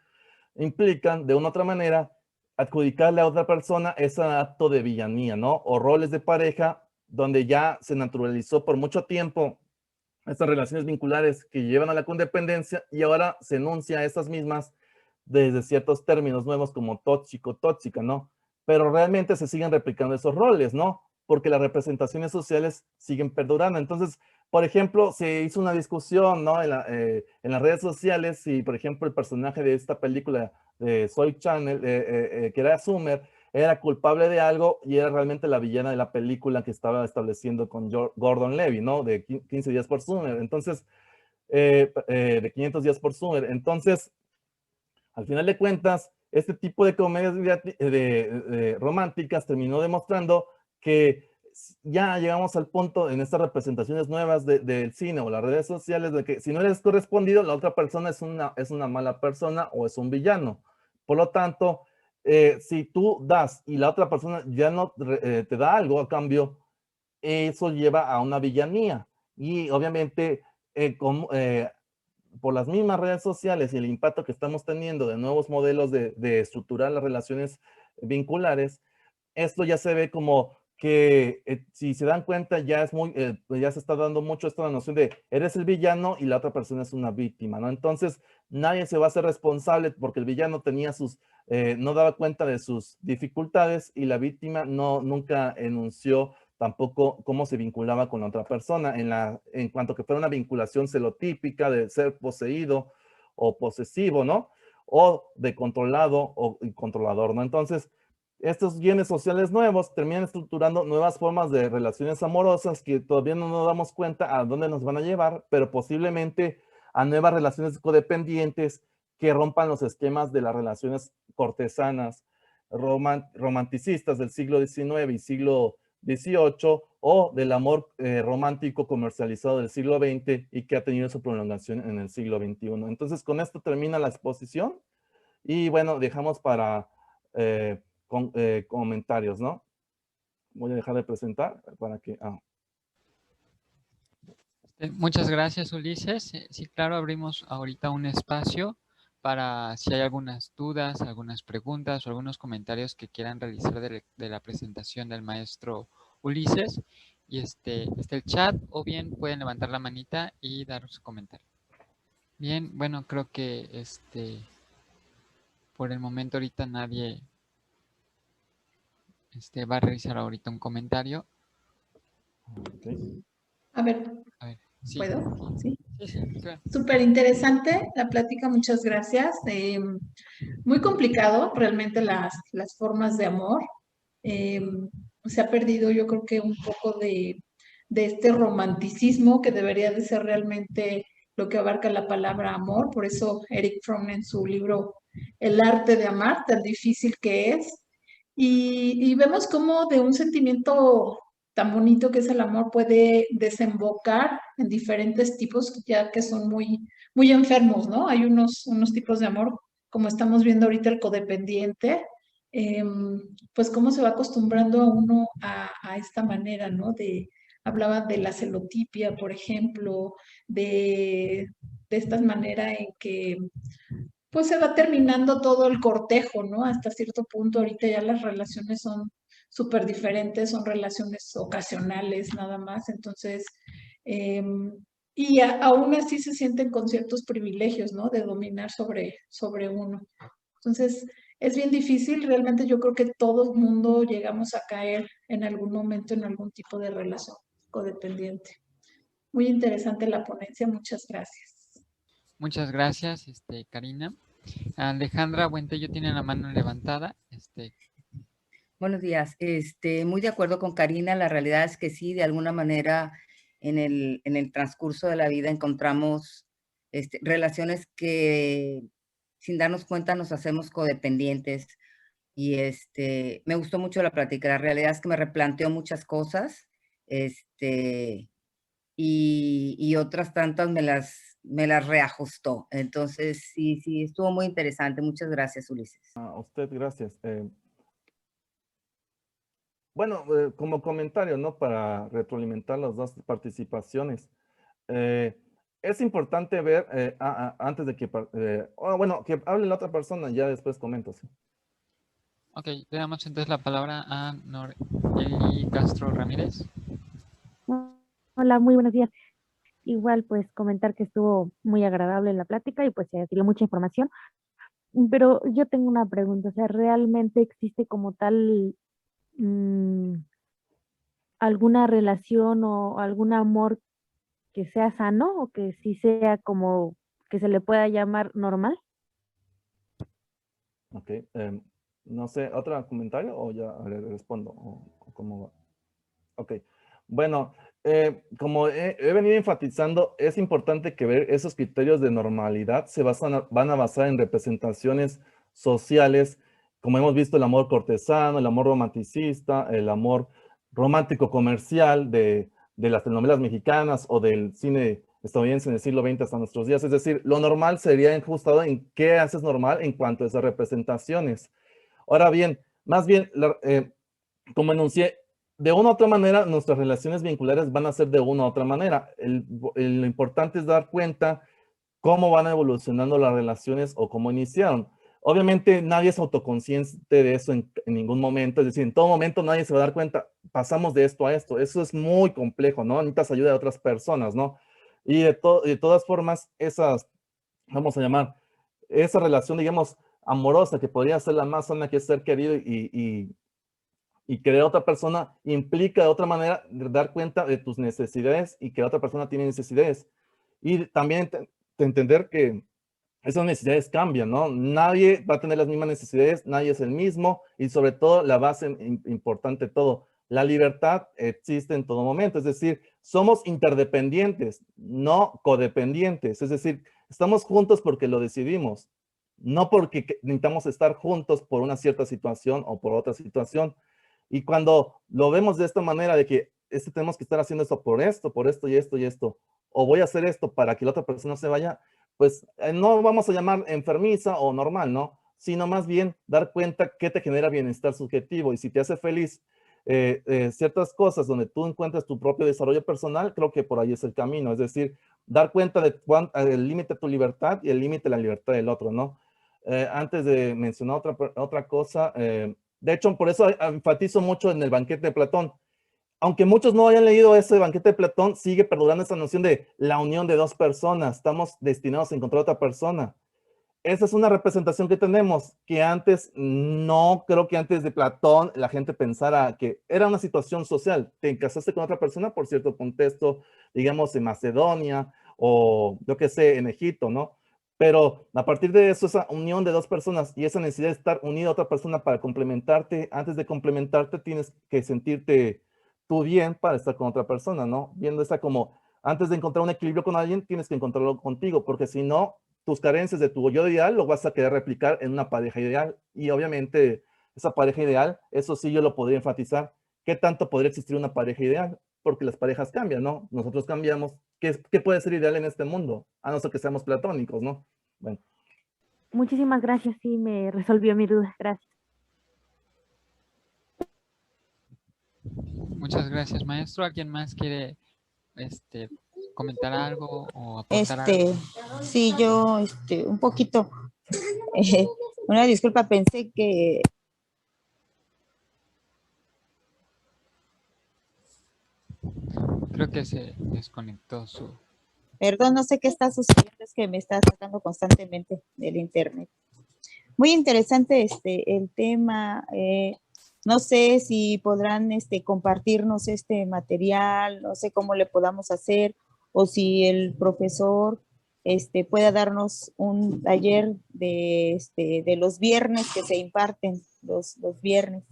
implican de una u otra manera adjudicarle a otra persona ese acto de villanía, ¿no? O roles de pareja donde ya se naturalizó por mucho tiempo estas relaciones vinculares que llevan a la codependencia, y ahora se enuncia a estas mismas desde ciertos términos nuevos como tóxico, tóxica, ¿no? Pero realmente se siguen replicando esos roles, ¿no? Porque las representaciones sociales siguen perdurando. Entonces, por ejemplo, se hizo una discusión, ¿no? En las redes sociales, si, por ejemplo, el personaje de esta película de Soy Channel, que era Summer, era culpable de algo y era realmente la villana de la película que estaba estableciendo con Gordon Levy, ¿no? De 15 días por Summer. Entonces, de 500 días por Summer. Entonces, al final de cuentas, este tipo de comedias románticas terminó demostrando que ya llegamos al punto en estas representaciones nuevas del cine o las redes sociales de que si no eres correspondido, la otra persona es una mala persona o es un villano. Por lo tanto, si tú das y la otra persona ya no te da algo a cambio, eso lleva a una villanía. Y obviamente, por las mismas redes sociales y el impacto que estamos teniendo de nuevos modelos de estructurar las relaciones vinculares, esto ya se ve como que si se dan cuenta ya ya se está dando mucho esta noción de eres el villano y la otra persona es una víctima, ¿no? Entonces nadie se va a hacer responsable porque el villano tenía no daba cuenta de sus dificultades y la víctima nunca enunció tampoco cómo se vinculaba con la otra persona en cuanto que fuera una vinculación celotípica de ser poseído o posesivo, ¿no? O de controlado o controlador, ¿no? Entonces, estos bienes sociales nuevos terminan estructurando nuevas formas de relaciones amorosas que todavía no nos damos cuenta a dónde nos van a llevar, pero posiblemente a nuevas relaciones codependientes que rompan los esquemas de las relaciones cortesanas, romanticistas del siglo XIX y siglo XVIII, o del amor romántico comercializado del siglo XX y que ha tenido su prolongación en el siglo XXI. Entonces, con esto termina la exposición y bueno, dejamos para comentarios, ¿no? Voy a dejar de presentar para que...
Muchas gracias, Ulises. Sí, claro, abrimos ahorita un espacio para si hay algunas dudas, algunas preguntas o algunos comentarios que quieran realizar de la presentación del maestro Ulises. Y está el chat, o bien pueden levantar la manita y dar su comentario. Bien, bueno, creo que por el momento ahorita nadie va a realizar ahorita un comentario.
Okay.
A ver,
A ver, sí.
¿puedo? Sí.
Sí, claro.
Súper interesante la plática, muchas gracias. Muy complicado realmente las formas de amor. Eh, Se ha perdido yo creo que un poco de este romanticismo que debería de ser realmente lo que abarca la palabra amor. Por eso Eric Fromm en su libro El arte de amar, tan difícil que es. Y vemos cómo de un sentimiento tan bonito que es el amor puede desembocar en diferentes tipos, ya que son muy enfermos, ¿no? Hay unos tipos de amor, como estamos viendo ahorita el codependiente, pues cómo se va acostumbrando a uno a esta manera, ¿no? Hablaba de la celotipia, por ejemplo, de esta manera en que pues se va terminando todo el cortejo, ¿no? Hasta cierto punto, ahorita ya las relaciones son súper diferentes, son relaciones ocasionales nada más, entonces, y aún así se sienten con ciertos privilegios, ¿no? De dominar sobre uno. Entonces, es bien difícil, realmente yo creo que todo el mundo llegamos a caer en algún momento en algún tipo de relación codependiente. Muy interesante la ponencia, muchas gracias.
Muchas gracias, Karina. Alejandra Buentello tiene la mano levantada.
Buenos días. Muy de acuerdo con Karina. La realidad es que sí, de alguna manera en el transcurso de la vida encontramos relaciones que sin darnos cuenta nos hacemos codependientes. Y me gustó mucho la plática. La realidad es que me replanteó muchas cosas. Y otras tantas me las reajustó. Entonces, sí, estuvo muy interesante. Muchas gracias, Ulises.
A usted, gracias. Bueno, como comentario, ¿no? Para retroalimentar las dos participaciones. Es importante ver, antes de que, bueno, que hable la otra persona, ya después comento, sí.
Ok, le damos entonces la palabra a Noreli Castro Ramírez.
Hola, muy buenos días. Igual, pues comentar que estuvo muy agradable la plática y pues se dio mucha información. Pero yo tengo una pregunta, o sea, ¿realmente existe como tal alguna relación o algún amor que sea sano o que sí sea como que se le pueda llamar normal?
Ok, no sé, ¿otro comentario o ya le respondo? ¿O cómo va? Ok, bueno, como he venido enfatizando, es importante que ver esos criterios de normalidad van a basar en representaciones sociales, como hemos visto el amor cortesano, el amor romanticista, el amor romántico comercial de las telenovelas mexicanas o del cine estadounidense en el siglo XX hasta nuestros días. Es decir, lo normal sería ajustado en qué haces normal en cuanto a esas representaciones. Ahora bien, más bien, como enuncié, de una u otra manera, nuestras relaciones vinculares van a ser de una u otra manera. Lo importante es dar cuenta cómo van evolucionando las relaciones o cómo iniciaron. Obviamente nadie es autoconsciente de eso en ningún momento, es decir, en todo momento nadie se va a dar cuenta, pasamos de esto a esto, eso es muy complejo, ¿no? Necesitas ayuda de otras personas, ¿no? Y de todas formas, vamos a llamar, esa relación, digamos, amorosa, que podría ser la más sana, que es ser querido y que la otra persona implica de otra manera dar cuenta de tus necesidades y que la otra persona tiene necesidades. Y también entender que esas necesidades cambian, ¿no? Nadie va a tener las mismas necesidades, nadie es el mismo y sobre todo la base importante de todo, la libertad existe en todo momento, es decir, somos interdependientes, no codependientes, es decir, estamos juntos porque lo decidimos, no porque necesitamos estar juntos por una cierta situación o por otra situación. Y cuando lo vemos de esta manera de que tenemos que estar haciendo esto por esto y esto y esto, o voy a hacer esto para que la otra persona se vaya, pues no vamos a llamar enfermiza o normal, ¿no? Sino más bien dar cuenta qué te genera bienestar subjetivo y si te hace feliz ciertas cosas donde tú encuentras tu propio desarrollo personal, creo que por ahí es el camino. Es decir, dar cuenta de el límite de tu libertad y el límite de la libertad del otro, ¿no? antes de mencionar otra cosa, de hecho, por eso enfatizo mucho en el banquete de Platón. Aunque muchos no hayan leído ese banquete de Platón, sigue perdurando esa noción de la unión de dos personas. Estamos destinados a encontrar otra persona. Esa es una representación que tenemos, que antes, no creo que antes de Platón la gente pensara que era una situación social. Te casaste con otra persona por cierto contexto, digamos en Macedonia o yo qué sé, en Egipto, ¿no? Pero a partir de eso, esa unión de dos personas y esa necesidad de estar unido a otra persona para complementarte, antes de complementarte tienes que sentirte tú bien para estar con otra persona, ¿no? Viendo esa como, antes de encontrar un equilibrio con alguien, tienes que encontrarlo contigo, porque si no, tus carencias de tu yo ideal lo vas a querer replicar en una pareja ideal. Y obviamente esa pareja ideal, eso sí yo lo podría enfatizar. ¿Qué tanto podría existir una pareja ideal? Porque las parejas cambian, ¿no? Nosotros cambiamos. ¿Qué puede ser ideal en este mundo? A no ser que seamos platónicos, ¿no? Bueno.
Muchísimas gracias, sí, me resolvió mi duda. Gracias.
Muchas gracias, maestro. ¿Alguien más quiere comentar algo o aportar algo?
Sí, yo, un poquito, una disculpa, pensé que,
Creo que se desconectó su...
perdón, no sé qué está sucediendo, es que me está sacando constantemente del internet. Muy interesante el tema, no sé si podrán compartirnos este material, no sé cómo le podamos hacer, o si el profesor pueda darnos un taller de los viernes que se imparten, los viernes.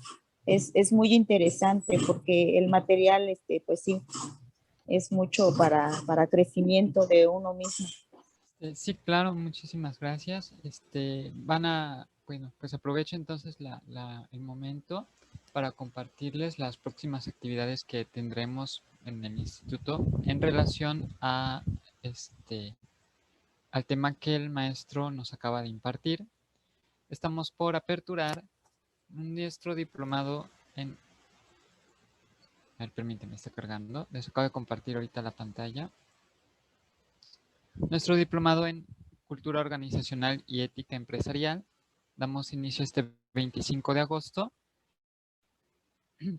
Es muy interesante porque el material, pues sí, es mucho para crecimiento de uno mismo.
Sí, claro, muchísimas gracias. Bueno, pues aprovecho entonces el momento para compartirles las próximas actividades que tendremos en el instituto en relación a al tema que el maestro nos acaba de impartir. Estamos por aperturar nuestro diplomado en... A ver, permíteme, está cargando. Les acabo de compartir ahorita la pantalla. Nuestro diplomado en Cultura Organizacional y Ética Empresarial. Damos inicio este 25 de agosto.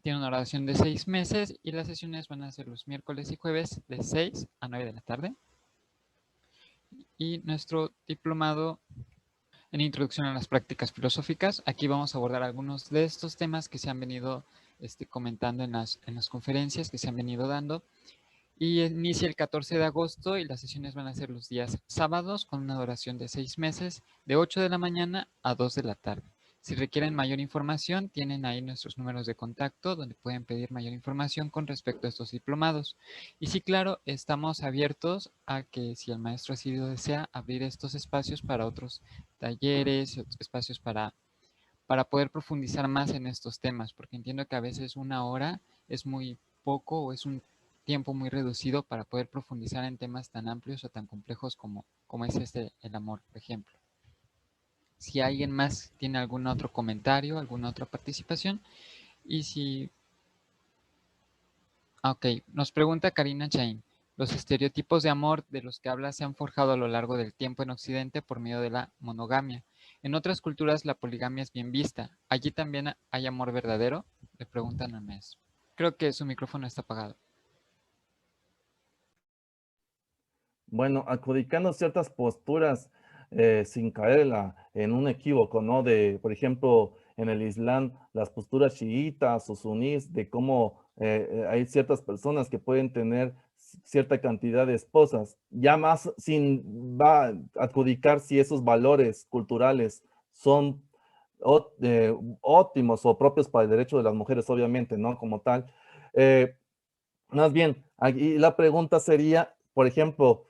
Tiene una duración de 6 meses y las sesiones van a ser los miércoles y jueves de 6 a 9 de la tarde. Y nuestro diplomado en Introducción a las Prácticas Filosóficas. Aquí vamos a abordar algunos de estos temas que se han venido comentando en las conferencias que se han venido dando. Y inicia el 14 de agosto y las sesiones van a ser los días sábados con una duración de 6 meses, de 8 de la mañana a 2 de la tarde. Si requieren mayor información, tienen ahí nuestros números de contacto donde pueden pedir mayor información con respecto a estos diplomados. Y sí, claro, estamos abiertos a que si el maestro así lo desea, abrir estos espacios para otros talleres, otros espacios para poder profundizar más en estos temas, porque entiendo que a veces una hora es muy poco o es un tiempo muy reducido para poder profundizar en temas tan amplios o tan complejos como es el amor, por ejemplo. Si alguien más tiene algún otro comentario, alguna otra participación, y si... Ok, nos pregunta Karina Chain. Los estereotipos de amor de los que habla se han forjado a lo largo del tiempo en Occidente por medio de la monogamia. En otras culturas la poligamia es bien vista. ¿Allí también hay amor verdadero? Le preguntan al maestro. Creo que su micrófono está apagado.
Bueno, adjudicando ciertas posturas sin caer en un equívoco, ¿no? De, por ejemplo, en el Islam, las posturas chiitas o sunís, de cómo hay ciertas personas que pueden tener cierta cantidad de esposas, ya más sin va a adjudicar si esos valores culturales son óptimos o propios para el derecho de las mujeres, obviamente, ¿no? Como tal. Más bien, aquí la pregunta sería, por ejemplo,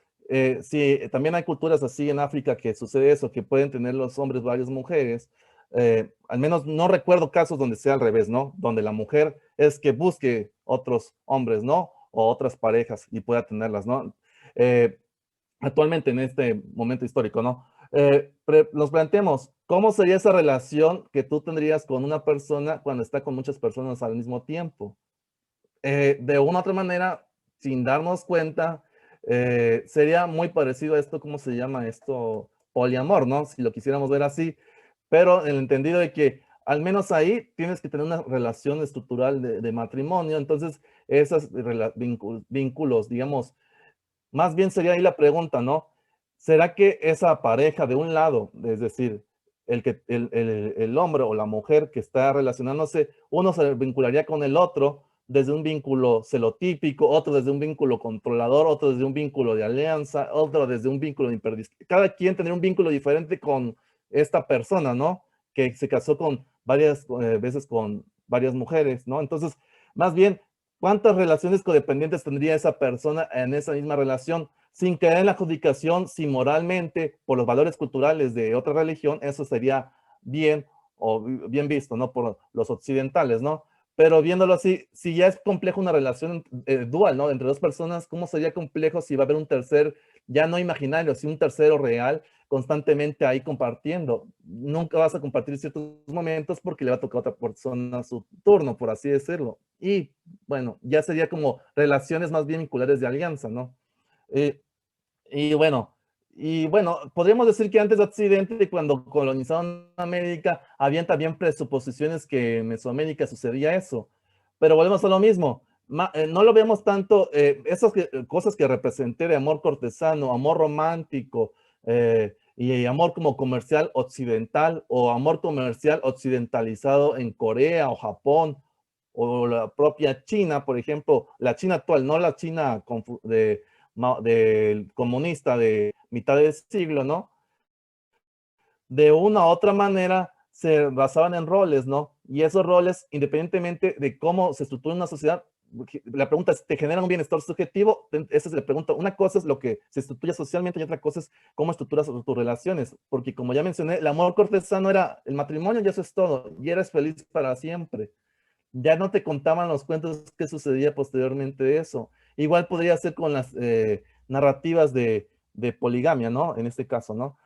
si también hay culturas así en África que sucede eso, que pueden tener los hombres varias mujeres, al menos no recuerdo casos donde sea al revés, ¿no? Donde la mujer es que busque otros hombres, ¿no? O otras parejas y pueda tenerlas, ¿no? Actualmente en este momento histórico, ¿no? Nos planteamos, ¿cómo sería esa relación que tú tendrías con una persona cuando está con muchas personas al mismo tiempo? De una u otra manera, sin darnos cuenta, sería muy parecido a esto, ¿cómo se llama esto? poliamor, ¿no? Si lo quisiéramos ver así, pero en el entendido de que al menos ahí tienes que tener una relación estructural de matrimonio, entonces esos vínculos, digamos, más bien sería ahí la pregunta, ¿no? ¿Será que esa pareja de un lado, es decir, el hombre o la mujer que está relacionándose, uno se vincularía con el otro desde un vínculo celotípico, otro desde un vínculo controlador, otro desde un vínculo de alianza, otro desde un vínculo de cada quien tendría un vínculo diferente con esta persona, ¿no? Que se casó con varias veces con varias mujeres, ¿no? Entonces, más bien, ¿cuántas relaciones codependientes tendría esa persona en esa misma relación? Sin caer en la adjudicación, si moralmente, por los valores culturales de otra religión, eso sería bien o bien visto, ¿no? Por los occidentales, ¿no? Pero viéndolo así, si ya es complejo una relación dual, ¿no? Entre dos personas, ¿cómo sería complejo si va a haber un tercer, ya no imaginario, sino un tercero real, constantemente ahí compartiendo? Nunca vas a compartir ciertos momentos porque le va a tocar a otra persona su turno, por así decirlo. Y bueno, ya sería como relaciones más bien vinculares de alianza, ¿no? Y bueno, podríamos decir que antes de Occidente, cuando colonizaron América, habían también presuposiciones que en Mesoamérica sucedía eso. Pero volvemos a lo mismo. No lo vemos tanto, esas cosas que representé de amor cortesano, amor romántico y amor como comercial occidental o amor comercial occidentalizado en Corea o Japón o la propia China, por ejemplo, la China actual, no la China del comunista de mitad del siglo, ¿no? De una u otra manera se basaban en roles, ¿no? Y esos roles, independientemente de cómo se estructura una sociedad, la pregunta es, ¿te genera un bienestar subjetivo? Esa es la pregunta. Una cosa es lo que se estructura socialmente y otra cosa es cómo estructuras tus relaciones. Porque como ya mencioné, el amor cortesano era el matrimonio y eso es todo. Y eres feliz para siempre. Ya no te contaban los cuentos que sucedía posteriormente de eso. Igual podría ser con las narrativas de poligamia, ¿no? En este caso, ¿no?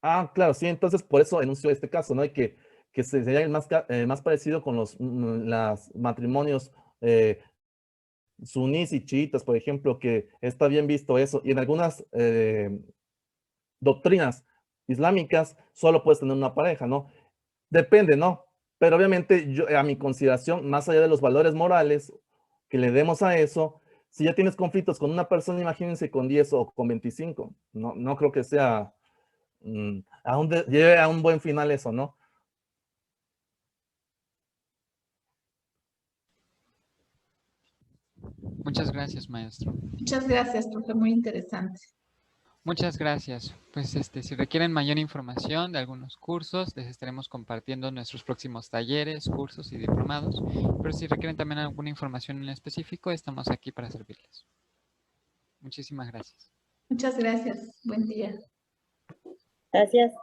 Claro, sí, entonces por eso enunció este caso, ¿no? Y que sería el más parecido con los matrimonios sunís y chiitas, por ejemplo, que está bien visto eso. Y en algunas doctrinas islámicas solo puedes tener una pareja, ¿no? Depende, ¿no? Pero obviamente yo, a mi consideración, más allá de los valores morales que le demos a eso, si ya tienes conflictos con una persona, imagínense con 10 o con 25. No creo que sea, lleve a un buen final eso, ¿no?
Muchas gracias, maestro.
Muchas gracias, profe, muy interesante.
Muchas gracias. Pues si requieren mayor información de algunos cursos, les estaremos compartiendo nuestros próximos talleres, cursos y diplomados. Pero si requieren también alguna información en específico, estamos aquí para servirles. Muchísimas gracias.
Muchas gracias. Buen día.
Gracias.